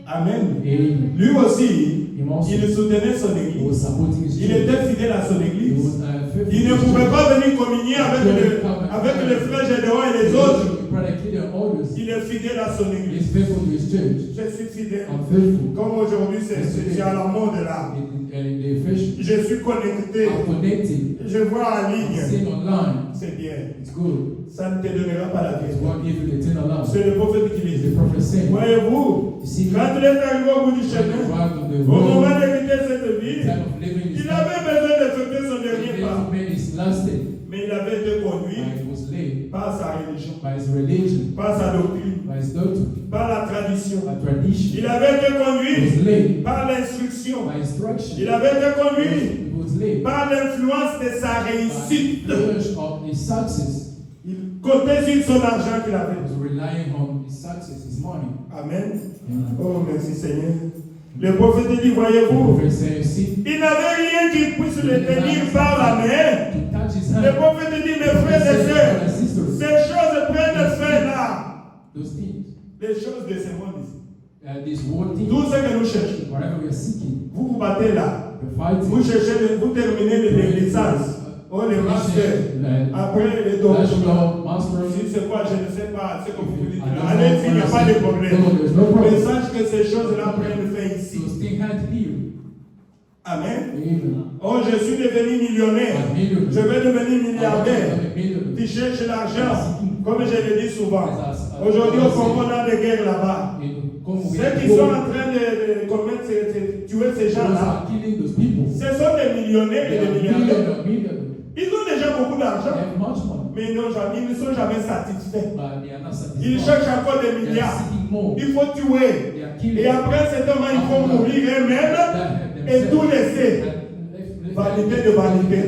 Amen. Amen. Lui aussi, He also il soutenait son was église. supporting his Il church. était fidèle à son He église. was faithful Il ne to his pouvait church. pas venir communier avec les frères Gédéon et les autres. Brother Gideon orders. Il est fidèle à son He is église. faithful to his church. Je suis fidèle. I'm faithful. Comme aujourd'hui, c'est à la mode là. And the fish Je suis connecté. are connected. Je vois en ligne. Sing online. C'est bien. It's good. Ça ne te donnera pas la It vie. won't give you the eternal life. C'est le prophète qui It's dit. the prophet saying. Voyez-vous, You see, quand il est arrivé au bout du when you chemin, arrive on the au moment road, de quitter cette vie, time of living is il avait besoin d'effectuer son he dernier pas. made his last step. Mais il avait été conduit And he was led par sa religion, by his religion, par sa doctrine, by his doctrine, par la tradition. by tradition. Il avait été He conduit was led par l'instruction. by instruction. Il avait été conduit He was led par l'influence de sa by réussite. influence of his success. Il comptait sur son argent qu'il He avait. was relying on his success, his money. Amen. Amen. Oh, merci Seigneur. Le prophète dit, The voyez-vous, prophet said, see, il n'avait rien qui puisse le tenir par la main. to touch his Le hand. prophète dit, mes frères et sœurs, ces choses prennent fin là. Those things, Les choses de ce monde ici. this world thing, Tout ce que nous cherchons. whatever we are seeking, Vous vous battez là. we're fighting. Vous cherchez, vous terminez les licences. Oh, les masters. Après les docteurs. National Master. Si c'est quoi, je ne sais pas ce que vous voulez dire. I don't Allez-y, il n'y a pas de know. problème. No, there's no Mais problem. sache que ces choses-là prennent fin ici. Those things had here. Amen. Amen. Oh, je suis devenu millionnaire. I'm millionaire. Je vais devenir I'm milliardaire. a millionaire. Tu cherches l'argent, comme je le dis souvent. Aujourd'hui, au Congo, on a des guerres là-bas. Ceux qui sont en train de commettre, tuer ces gens-là, killing those people. ce sont des millionnaires et They des are milliardaires. millionaires. Ils ont déjà beaucoup They d'argent, have much money, mais ils ne sont jamais satisfaits. but they are not Ils satisfied. cherchent encore des They are milliards. seeking more. Il faut tuer. They are killing. Et après cet homme, il faut mourir eux-mêmes et tout laisser. Vanité de vanité.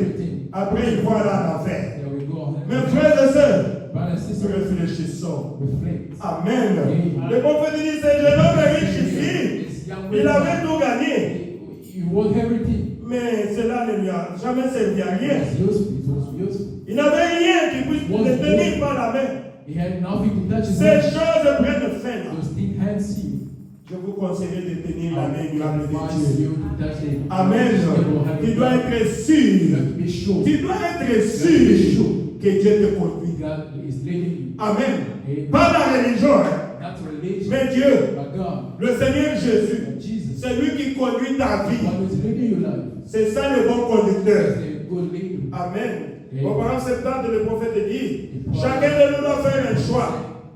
Après, ils vont aller en enfer. There we go. Mes frères et sœurs, Brothers and nous sisters, réfléchissons. reflect. Amen. Le prophète dit, ce jeune homme est riche ici. This young Il man, avait tout gagné. he won everything. Mais cela ne lui a jamais servi à It rien. was useful. It was useful. Il n'avait rien qui puisse le tenir par la main. He had nothing to touch his Ces hand. choses prennent fin. Those things hands you. Je vous conseille de tenir la main immuable de Advise Dieu. you to touch it. Amen. Tu dois être You sûr. have to be sure. Tu dois être sûr que Dieu te conduit. God is leading you. Amen. Amen. Pas la religion, hein, Not religion, mais Dieu, but God. le Seigneur Jésus. But Jesus. C'est lui qui conduit ta vie. God is leading your life. C'est ça le bon conducteur. He's a good leader. Amen. Amen. Au parent 70, le prophète dit, chacun de nous doit faire un choix.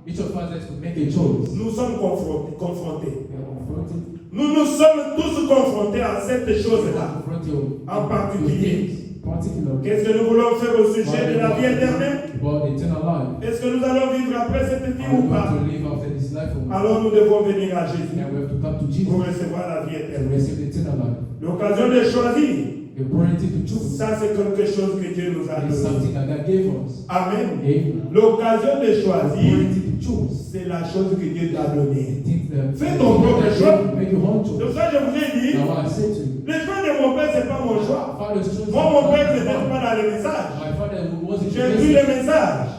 Each of us has to make a choice. Nous sommes confrontés. We are confronted. Nous sommes tous confrontés à cette chose-là. Confronted En particulier. particular. Qu'est-ce que nous voulons faire au sujet de la vie éternelle? About the eternal life. Est-ce que nous allons vivre après cette vie Are we ou pas? going to live after this life or not? Alors nous devons venir à Jésus And we have to come to pour Jesus recevoir la vie to éternelle. receive the eternal life. L'occasion de choisir, The opportunity to choose ça c'est quelque chose que Dieu nous a is donné. something that God gave us. Amen. Amen. L'occasion de choisir, Opportunity to choose. c'est la chose que Dieu t'a donnée. Things that Fais ton propre choix. make your own C'est choice. pour ça que je vous ai dit, Now what I say to you, le choix de mon père, c'est pas mon choix. father's choice. Moi, mon père n'était pas dans le message. My father wasn't J'ai pris le message.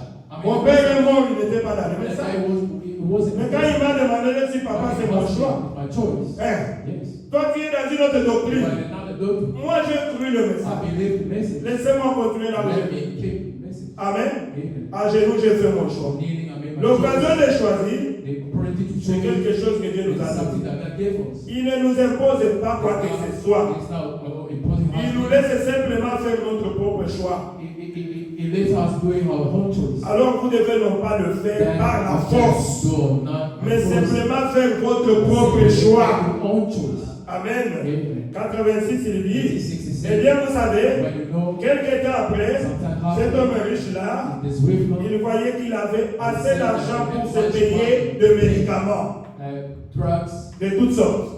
Mon père est mort, il n'était pas dans le That message. guy wasn't. Mais quand il m'a demandé si papa c'est mon choix, My choice. hein, Yes. toi qui es dans une autre But doctrine, another doctrine. moi j'ai cru le I message. believe the message. Laissez-moi continuer là où Let je me suis. keep the message. Amen. Amen. À genoux, j'ai fait mon choix. Kneeling, I made my L'occasion choice. de choisir, The opportunity to c'est choose quelque chose que Dieu is nous a something donné. that God gave us. Il ne nous impose pas quoi que ce soit. It's not imposing Il us. nous laisse simplement faire notre propre choix. It lets us doing our own choice. Alors vous devez non pas le faire par la force, So not mais force. simplement faire votre propre choix. Your own choice. Amen. Amen. 86, il dit, 66. eh bien vous savez, When you know quelques temps après, sometimes cet happens, homme riche-là, this rich man, il voyait qu'il avait assez d'argent pour se payer de médicaments drugs de toutes sortes.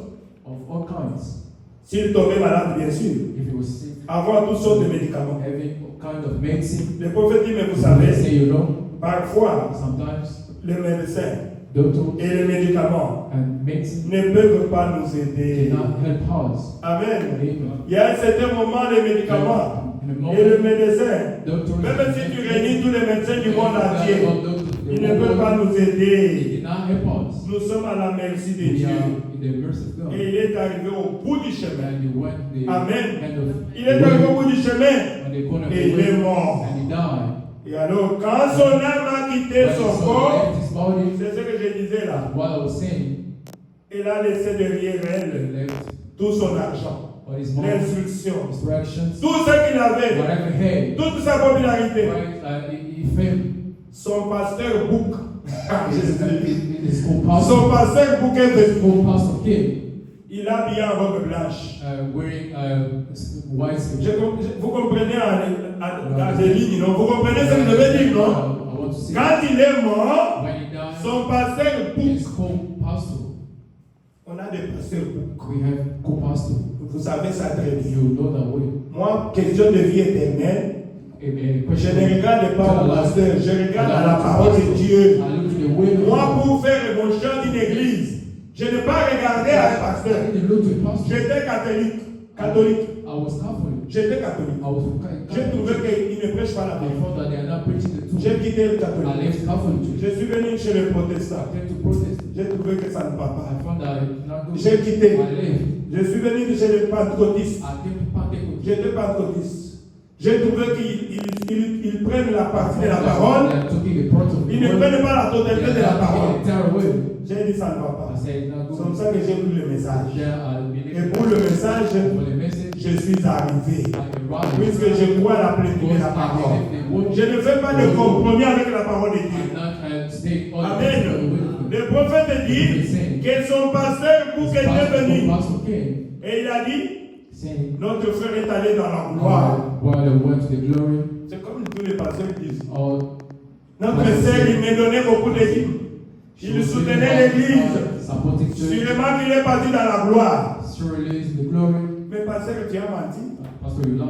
of all kinds. S'il tombait malade, bien sûr, if he was sick, avoir toutes sortes de médicaments. having all kind of medicine. Le prophète dit, mais vous They savez, say, you know, parfois, sometimes les médecins doctors et les médicaments and medicine ne peuvent pas nous aider. cannot help us. Amen. Amen. Il y a un certain moment, les médicaments In a et le moment, médecin, doctors même si tu réunis tous les médecins du monde entier, ils ne they peuvent pas nous aider. cannot help us. Nous sommes à la merci de We Dieu. are in the mercy of God. Et il est arrivé au bout du chemin. And he went the Amen. kind of Il est arrivé au bout du chemin on the corner of et il the est way, mort. and he died. Et alors, quand son âme a quitté When son his soul corps, left his body, c'est ce que je disais là, what I was saying, il a laissé derrière he elle left tout son argent, all his money, l'instruction, instructions, tout ce qu'il avait, whatever he had. toute sa popularité. Right? He failed. Son pasteur Bouk, His co-pastor, son pasteur Bouk est venu. co-pastor came, Il a bien en robe blanche. wearing white Vous comprenez dans les lignes, non? Vous comprenez ce que je veux dire, non? I want to say, Quand il est mort, when he died, son pasteur Bouk, his co-pastor, on a des pasteurs Bouk. we have co-pastor. Vous savez ça très bien. You know that way. Moi, question de vie éternelle, A je question. ne regarde pas au pasteur, je regarde à la parole de Dieu. I look to the way of Moi, God. pour faire mon chant d'une église, je n'ai pas regardé à un pasteur. I didn't look to the pastor. J'étais catholique. I was Catholic. J'étais catholique. I was J'ai trouvé Catholic. qu'il ne prêche pas la I Bible. found that they are not preaching the truth. J'ai quitté le I catholique. left Catholic church. Je suis venu chez les I protestants. came to protest. J'ai trouvé que ça ne va pas. I found that it's not good. J'ai quitté. I left. Je suis venu chez les pentecôtistes. I came to Pentecost. J'étais pentecôtiste. J'ai trouvé qu'ils prennent la partie de la They parole. are taking the part of the Ils ne word. prennent pas la They totalité de are la not taking parole. the entire word. J'ai dit ça ne va pas. I said it's not C'est good. comme ça que j'ai pris le message. There I Et believe pour le message, for the message. je suis arrivé. I arrived. Puisque je crois à la plénitude de la parole. Je ne fais pas de compromis avec la parole de Dieu. I'm not staying all the Amen. way. Le prophète dit que son pasteur Bouk était venu. Pastor came Et il a dit, saying, notre frère est allé dans la gloire. while they went to the glory, C'est comme tous les pasteurs disent. or Notre sœur, il me donnait beaucoup de dîmes. Il soutenait l'église. supporting church, Sûrement qu'il est parti dans la gloire. surely is the glory. Mais pasteur, tu as menti. Pastor, you lie.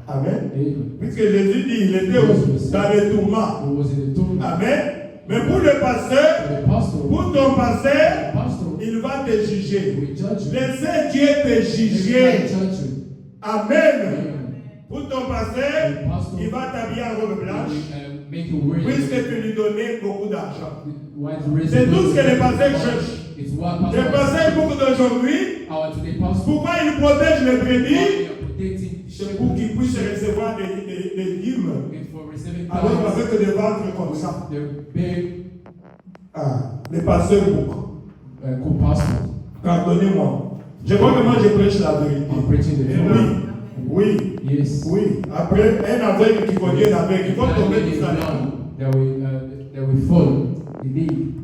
Amen. Amen. Puisque Jésus dit, il était où? Dans les tourments. Who was in the tomb? Amen. Mais pour le pasteur, The pastor, pour ton pasteur, pastor, il va te juger. we judge you. Laissez Dieu te We juger. judge you. Amen. Amen. Pour ton pasteur, il va t'habiller en robe blanche. Make you wear Puisque tu lui donnais beaucoup d'argent. white race. C'est tout ce que les pasteurs cherchent. It's what Les pasteurs beaucoup d'aujourd'hui, our today pastor. pourquoi ils protègent les brebis? They are protecting C'est pour qu'ils puissent recevoir des dîmes and for receiving avec des ventres comme ça. the big Ah, les pasteurs beaucoup. co-pastor Pardonnez-moi. Je crois que moi je prêche la vérité. are preaching the truth. Oui, Yes. oui. Après, un aveugle qui connaît un aveugle, il faut tomber tout ça. That we fall. Indeed.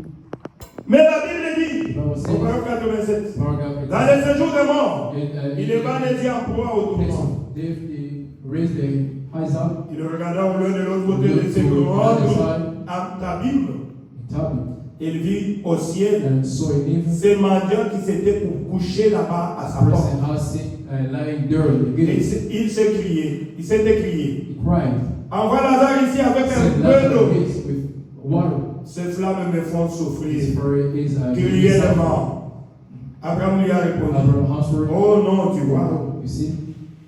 Mais la Bible dit, Bible says, au paragraphe 87, paragraph dans les séjours de mort, and, il est pas laissé en proie au place tourment. of death, they raise their eyes up Il regarda au lieu de l'autre côté de ses couronnes, à Tabim. in Tabit Il vit au ciel and saw a neighbor ces mendiants qui s'étaient pour coucher là-bas à sa porte. person asking lying there in the Et gate. il s'est crié, il s'est écrié. He cried. Envoie Lazare ici avec Said, un peu d'eau. "Lazarus, with water." Ces flammes me font souffrir. His prayer is Cruellement. Abraham lui a répondu, Abraham answered, oh non, tu vois, you see,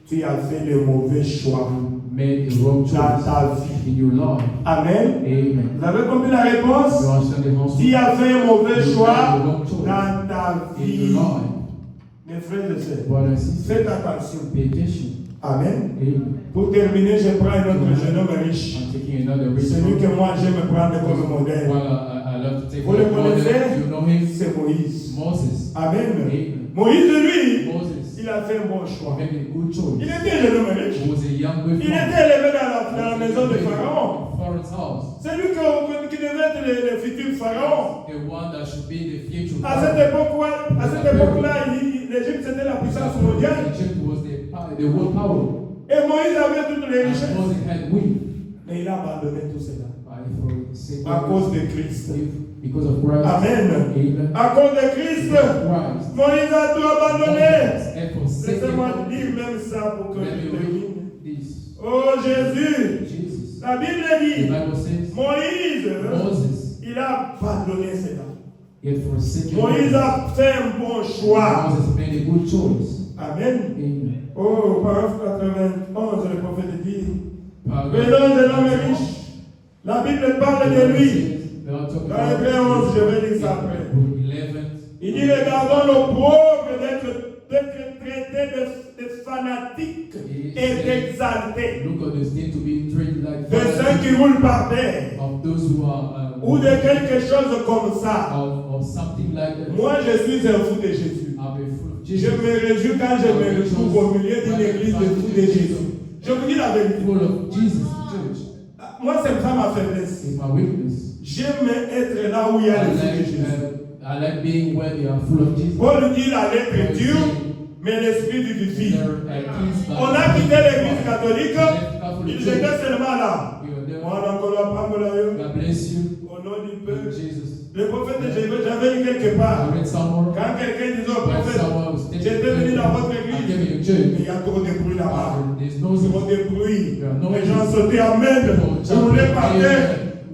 tu as fait le mauvais choix made a wrong dans choice ta vie. in your life. Amen. Amen. Vous avez compris la réponse? You understand the answer? Tu as fait un mauvais You choix made a wrong choice dans ta in vie. your life. Mes frères et sœurs, Brothers and sisters, faites attention. pay attention. Amen. Amen. Pour terminer, je prends un autre jeune homme riche. I'm taking another rich Celui que man. moi j'aime prendre comme modèle. Well, I love to take Vous le one model. connaissez? You know him? C'est Moïse. Moses. Amen. Amen. Moïse, lui, Moses il a fait un bon choix. made a good Il choice. était un jeune homme riche. He was a young good Il man. était élevé dans la maison de Pharaon. Pharaoh's house. C'est lui qui devait être le futur Pharaon. The one that should be the future À cette époque-là, l'Égypte c'était la puissance mondiale. Egypt was the world power. Et Moïse avait toutes les And richesses. Moses had win. Mais il a abandonné tout cela. For the sake À of cause de Christ. because of Christ. Amen. Amen. À cause de Christ, Christ. Moïse a tout abandonné. Moses had second Laissez-moi one, dire même ça pour que let je me termine. read this. Oh Jésus, Jesus. la Bible The dit, Bible says Moïse, Moses, il a pardonné cela. he had forsaken Moïse them. a fait un bon choix. Moses made a good choice. Amen. Amen. Oh, paragraphe 91, le prophète dit, Paragraph- Venons de l'homme riche. La Bible parle de lui. We are talking Dans about Hébreux 11, je vais lire ça après. 11. Il dit, regardons le pauvre d'être traité de fanatique et d'exalté. Look at the state to be treated like De ceux qui roulent par terre. of those who are Ou de quelque chose comme ça. of something like that. Moi, je suis un fou de Jésus. I'm a fool of Je Jesus. me réjouis quand je me retrouve au milieu d'une église de fous de Jésus. Je vous dis la vérité. Full of Jesus church. Moi, c'est ça ma faiblesse. It's my weakness. J'aime être là où il y a les fous de Jésus. I like being where they are full of Jesus. Paul dit la lettre est dure, mais l'esprit vivifie. On a quitté l'église catholique, ils étaient seulement là. God bless you. Au nom du Père. Jesus. Le prophète de Jésus, j'avais lu quelque part. I read somewhere. Quand quelqu'un disait au When prophète, someone was taking j'étais venu dans votre I came église, in your mais church. il y a trop de bruit là-bas. There's no Trop de bruit. There are no Les gens sautaient en même. People Ils roulaient par jumping. terre.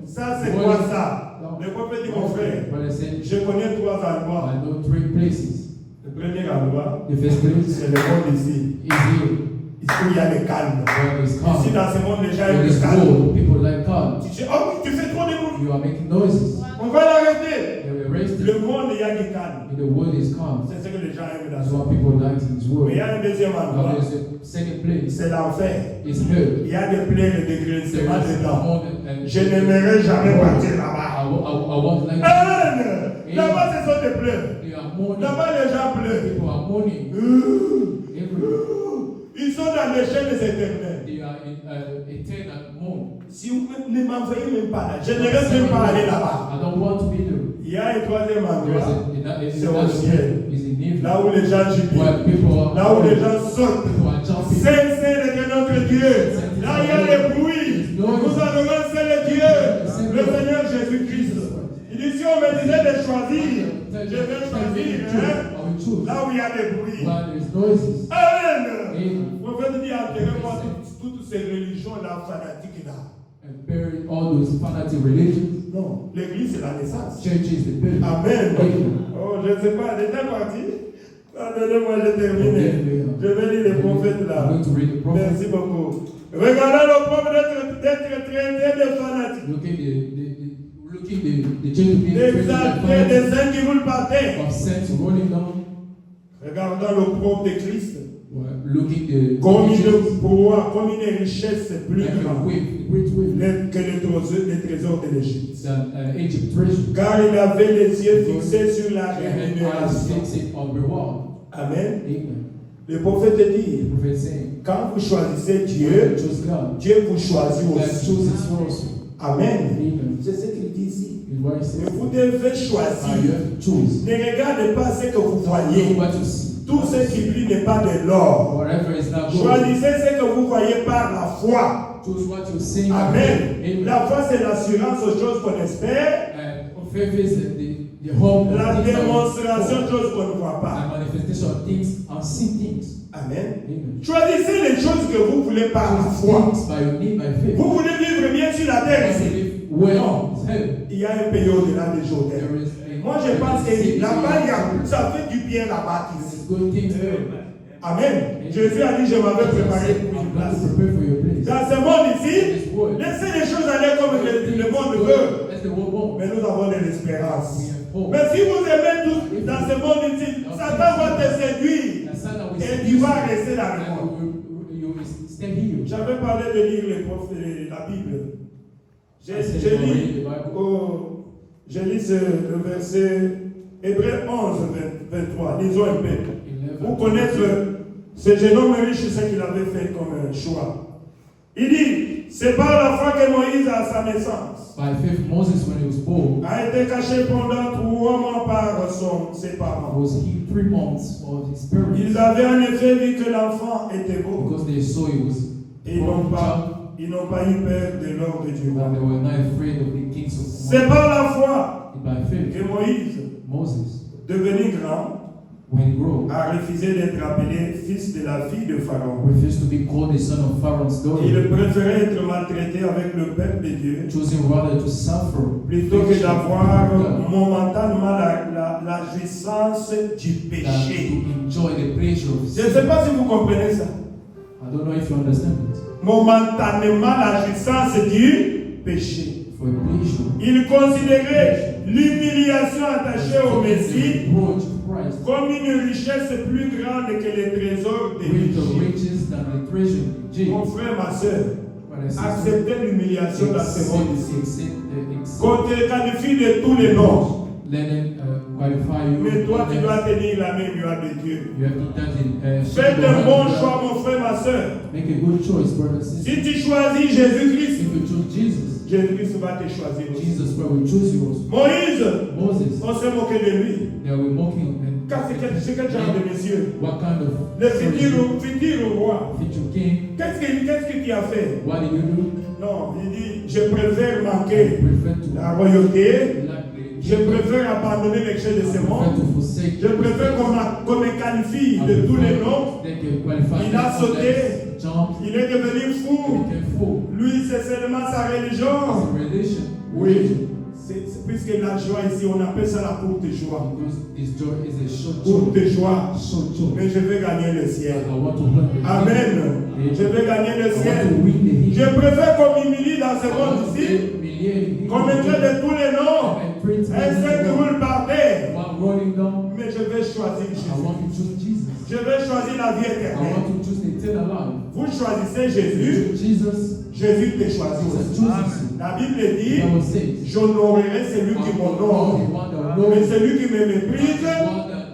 Ça, c'est What quoi is- ça? Le prophète dit, mon frère, But I said, je connais trois endroits. I know 3 places. Le premier endroit, The first place c'est le monde ici. is here. Ici où il y a le calme. Where there's Ici calm. dans ce monde, les gens Where aiment le there's calme. war, people like calm. Tu dis, oh, tu fais trop de bruit. You are making noises. On va l'arrêter. They were arrested. Le monde, il y a du calme. And the world is calm. C'est ce que les gens aiment dans That's ce what monde. people like in this Mais world. il y a un deuxième Now endroit. there's a second place. C'est l'enfer. It's hell. Il y a des plaies de There dégrincement is dedans. more than- Je n'aimerais jamais partir I là-bas. want like Là-bas, ce sont des pleurs. they are mourning. Là-bas, les gens pleurent. People are mourning. Everywhere. Ils sont dans les chaînes éternelles. They are in eternal mourn. Si vous ne m'envoyez même pas là, je ne reste même pas aller là-bas. I don't want to be there. Il y a un troisième There's endroit. C'est au another ciel. is in heaven. Là où les gens jubilent. Where people are Là où les gens sautent. people are jumping. Saint, Saint est notre Dieu. Là il y a les bruits. Nous adorons c'est le Dieu, le Seigneur Jésus-Christ. Il dit si on me disait de choisir, je vais choisir. I will choose. Là où il y a des bruits. Where there's noises. Amen. Amen. Le prophète dit enterrez-moi toutes ces religions-là fanatiques là. And bury all those fanatic religions. Non, l'église c'est la naissance. Church is the building. Amen. Amen. Oh, je ne sais pas, déjà parti. Pardonnez-moi, j'ai terminé. Je vais lire les prophètes là. I'm going to read the prophet. Merci beaucoup. Regardez le pauvre d'être traité de fanatique. Looking the church to be D'exalté, des saints qui roulent par terre. of saints rolling down. Regardons le propre de Christ. Looking the Comme churches une pouvoir, comme une richesse plus like a grande wave, a great wave que les trésors de l'Égypte. than Egypt treasure. Car il avait les yeux fixés sur la They had eyes rémunération. fixed on reward. Amen. Amen. Le prophète The dit, prophet saying, quand vous choisissez when Dieu, you choose God, Dieu vous choisit God aussi. chooses you also. Amen. Amen. C'est ce qu'il dit ici. Is what he says. Mais vous devez You choisir. have to choose. Ne regardez pas ce que vous voyez. Look what you see. Tout ce qui brille n'est pas de l'or. Whatever is not good. Choisissez ce que vous voyez par la foi. Choose what you see. Amen. Amen. La foi, c'est l'assurance aux choses qu'on espère. And faith is the hope La of things that we démonstration hope. de choses qu'on ne voit pas. And manifestation of things, unseen things. Amen. Amen. Choisissez les choses que vous voulez par la Choose foi. things by your need, by faith. Vous voulez vivre bien sur la terre Want to ici. live well in heaven. Il y a un pays au-delà des Jourdains. There is a- Moi, je pense que là-bas, ça fait du bien là-bas There ici. is good things there. Amen. Jésus a dit, je m'avais préparé pour une I'm going place. to prepare for your place. Dans ce monde ici, This world. laissez les choses aller comme le monde veut. That's the world wants. Mais nous avons de l'espérance. We have hope. Mais si vous aimez tout dans ce monde ici, Satan va te séduire And Satan will et seduce tu vas you. rester dans le And monde. you will stay here. J'avais parlé de lire la Bible. Je lis le verset Hébreux 11, 23. Lisons un peu. Pour connaître ce jeune homme riche, ce qu'il avait fait comme choix. Il dit, c'est par la foi que Moïse, à sa naissance, By faith, Moses, when he was born, a été caché pendant 3 mois par ses parents. was hid 3 months of his parents Ils avaient en effet vu que l'enfant était beau. because they saw he was Et ils n'ont pas eu peur de l'ordre du roi. and they were not afraid of the kings of C'est par la foi By faith, que Moïse, Moses, devenu grand, when he grew, a refusé d'être appelé fils de la fille de Pharaon. refused to be called the son of Pharaoh's Il daughter, préférait être maltraité avec le peuple de Dieu choosing rather to suffer plutôt que d'avoir than momentanément la jouissance du péché. to enjoy the pleasure of Je ne sais sin. pas si vous comprenez ça. I don't know if you understand it. Momentanément la jouissance du péché. For a pleasure, Il considérait l'humiliation attachée au Messie the reproach of Christ comme une richesse plus grande que les trésors des with the riches. riches than the treasure in Mon jail. frère, ma soeur, But I say, acceptez l'humiliation dans ce monde ici. accept, Qu'on te qualifie de tous les noms. let them qualify you. Mais toi, tu dois tenir la main gloire de Dieu. You have to touch it. Faites un bon choix, mon frère, ma soeur. Make a good choice, brother and sister. Si tu choisis Jésus-Christ, If you choose Jesus, Jésus-Christ va te choisir aussi. Jesus will choose you also. Moïse, Moses, on s'est moqué de lui. they were mocking him. Car c'est quel genre de monsieur? What kind of Le futur roi. future king? Qu'est-ce que tu as fait? What did you do? Non, il dit, je préfère I manquer prefer to la royauté. lack the Je préfère abandonner les choses de ce I prefer monde. to forsake. Je préfère qu'on me qualifie de tous les noms. They can qualify. Il a sauté. Jump. Il est devenu fou. Became full. Lui, c'est seulement sa It's religion. a religion. Oui. Puisque la joie ici, on appelle ça la courte joie. Because this joy is a short Courte joy. joie. Short joy. Mais je vais gagner le ciel. I want to win the Amen. Je vais gagner le I want ciel. to win the Je hill. préfère qu'on m'humilie dans ce monde ici, qu'on me traite de tous les noms, except roule par terre. While rolling down, Mais je vais choisir I Jésus. want to choose Jesus. Je vais choisir la vie I éternelle. want to choose the eternal life. Vous choisissez Jésus, Jesus, Jésus te choisit Jesus aussi. chooses you. La Bible dit, The Bible says, j'honorerai celui qui m'honore. Mais celui qui me méprise,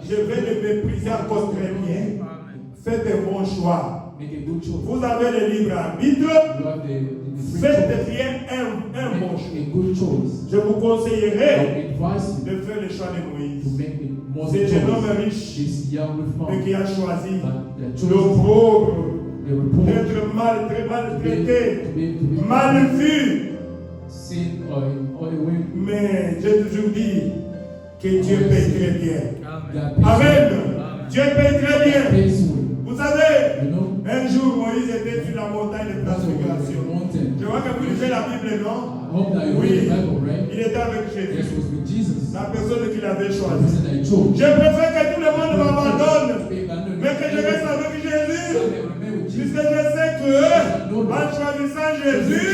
je vais le mépriser encore très bien. Faites un bon choix. Make a good choice. Vous avez le libre arbitre. You have the free Faites choice. bien un bon choix. Make a good choice. Je vous I conseillerais advise you de faire le choix de to Moïse. make the most C'est un homme choice. riche, This young rich mais man qui a choisi that le chose pauvre, the report d'être maltraité, to be mal vu. sin or in other way. Mais j'ai toujours dit que Dieu paye très bien. God pays Amen. Dieu paye très bien. pays you. Vous savez, You know, un jour Moïse était sur la montagne de that's what we transfiguration. wanted. Je vois que vous lisez la Bible, non? I hope that you Oui. read the Bible, right? Il était avec Yes, Jésus, was with Jesus. la personne qu'il avait The choisie. person that he chose. Je préfère que tout le monde m'abandonne, To be abandoned. mais que je reste avec Jésus. Remain with Puisque Jesus. je sais que en choisissant Jésus,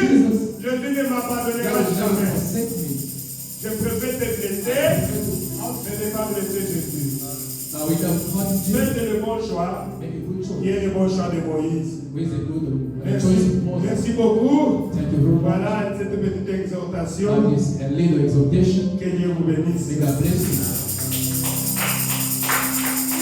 Jésus ne m'abandonnera God will never jamais. forsake me. Je préfère te blesser, mais ne pas blesser Jésus. Now we can continue. Faites le bon choix, Make a good choice. qui est le bon choix de Moïse. With a good choice Merci, of Moses. merci beaucoup. Thank you very much. Voilà cette petite exhortation. That is a little exhortation. Que Dieu vous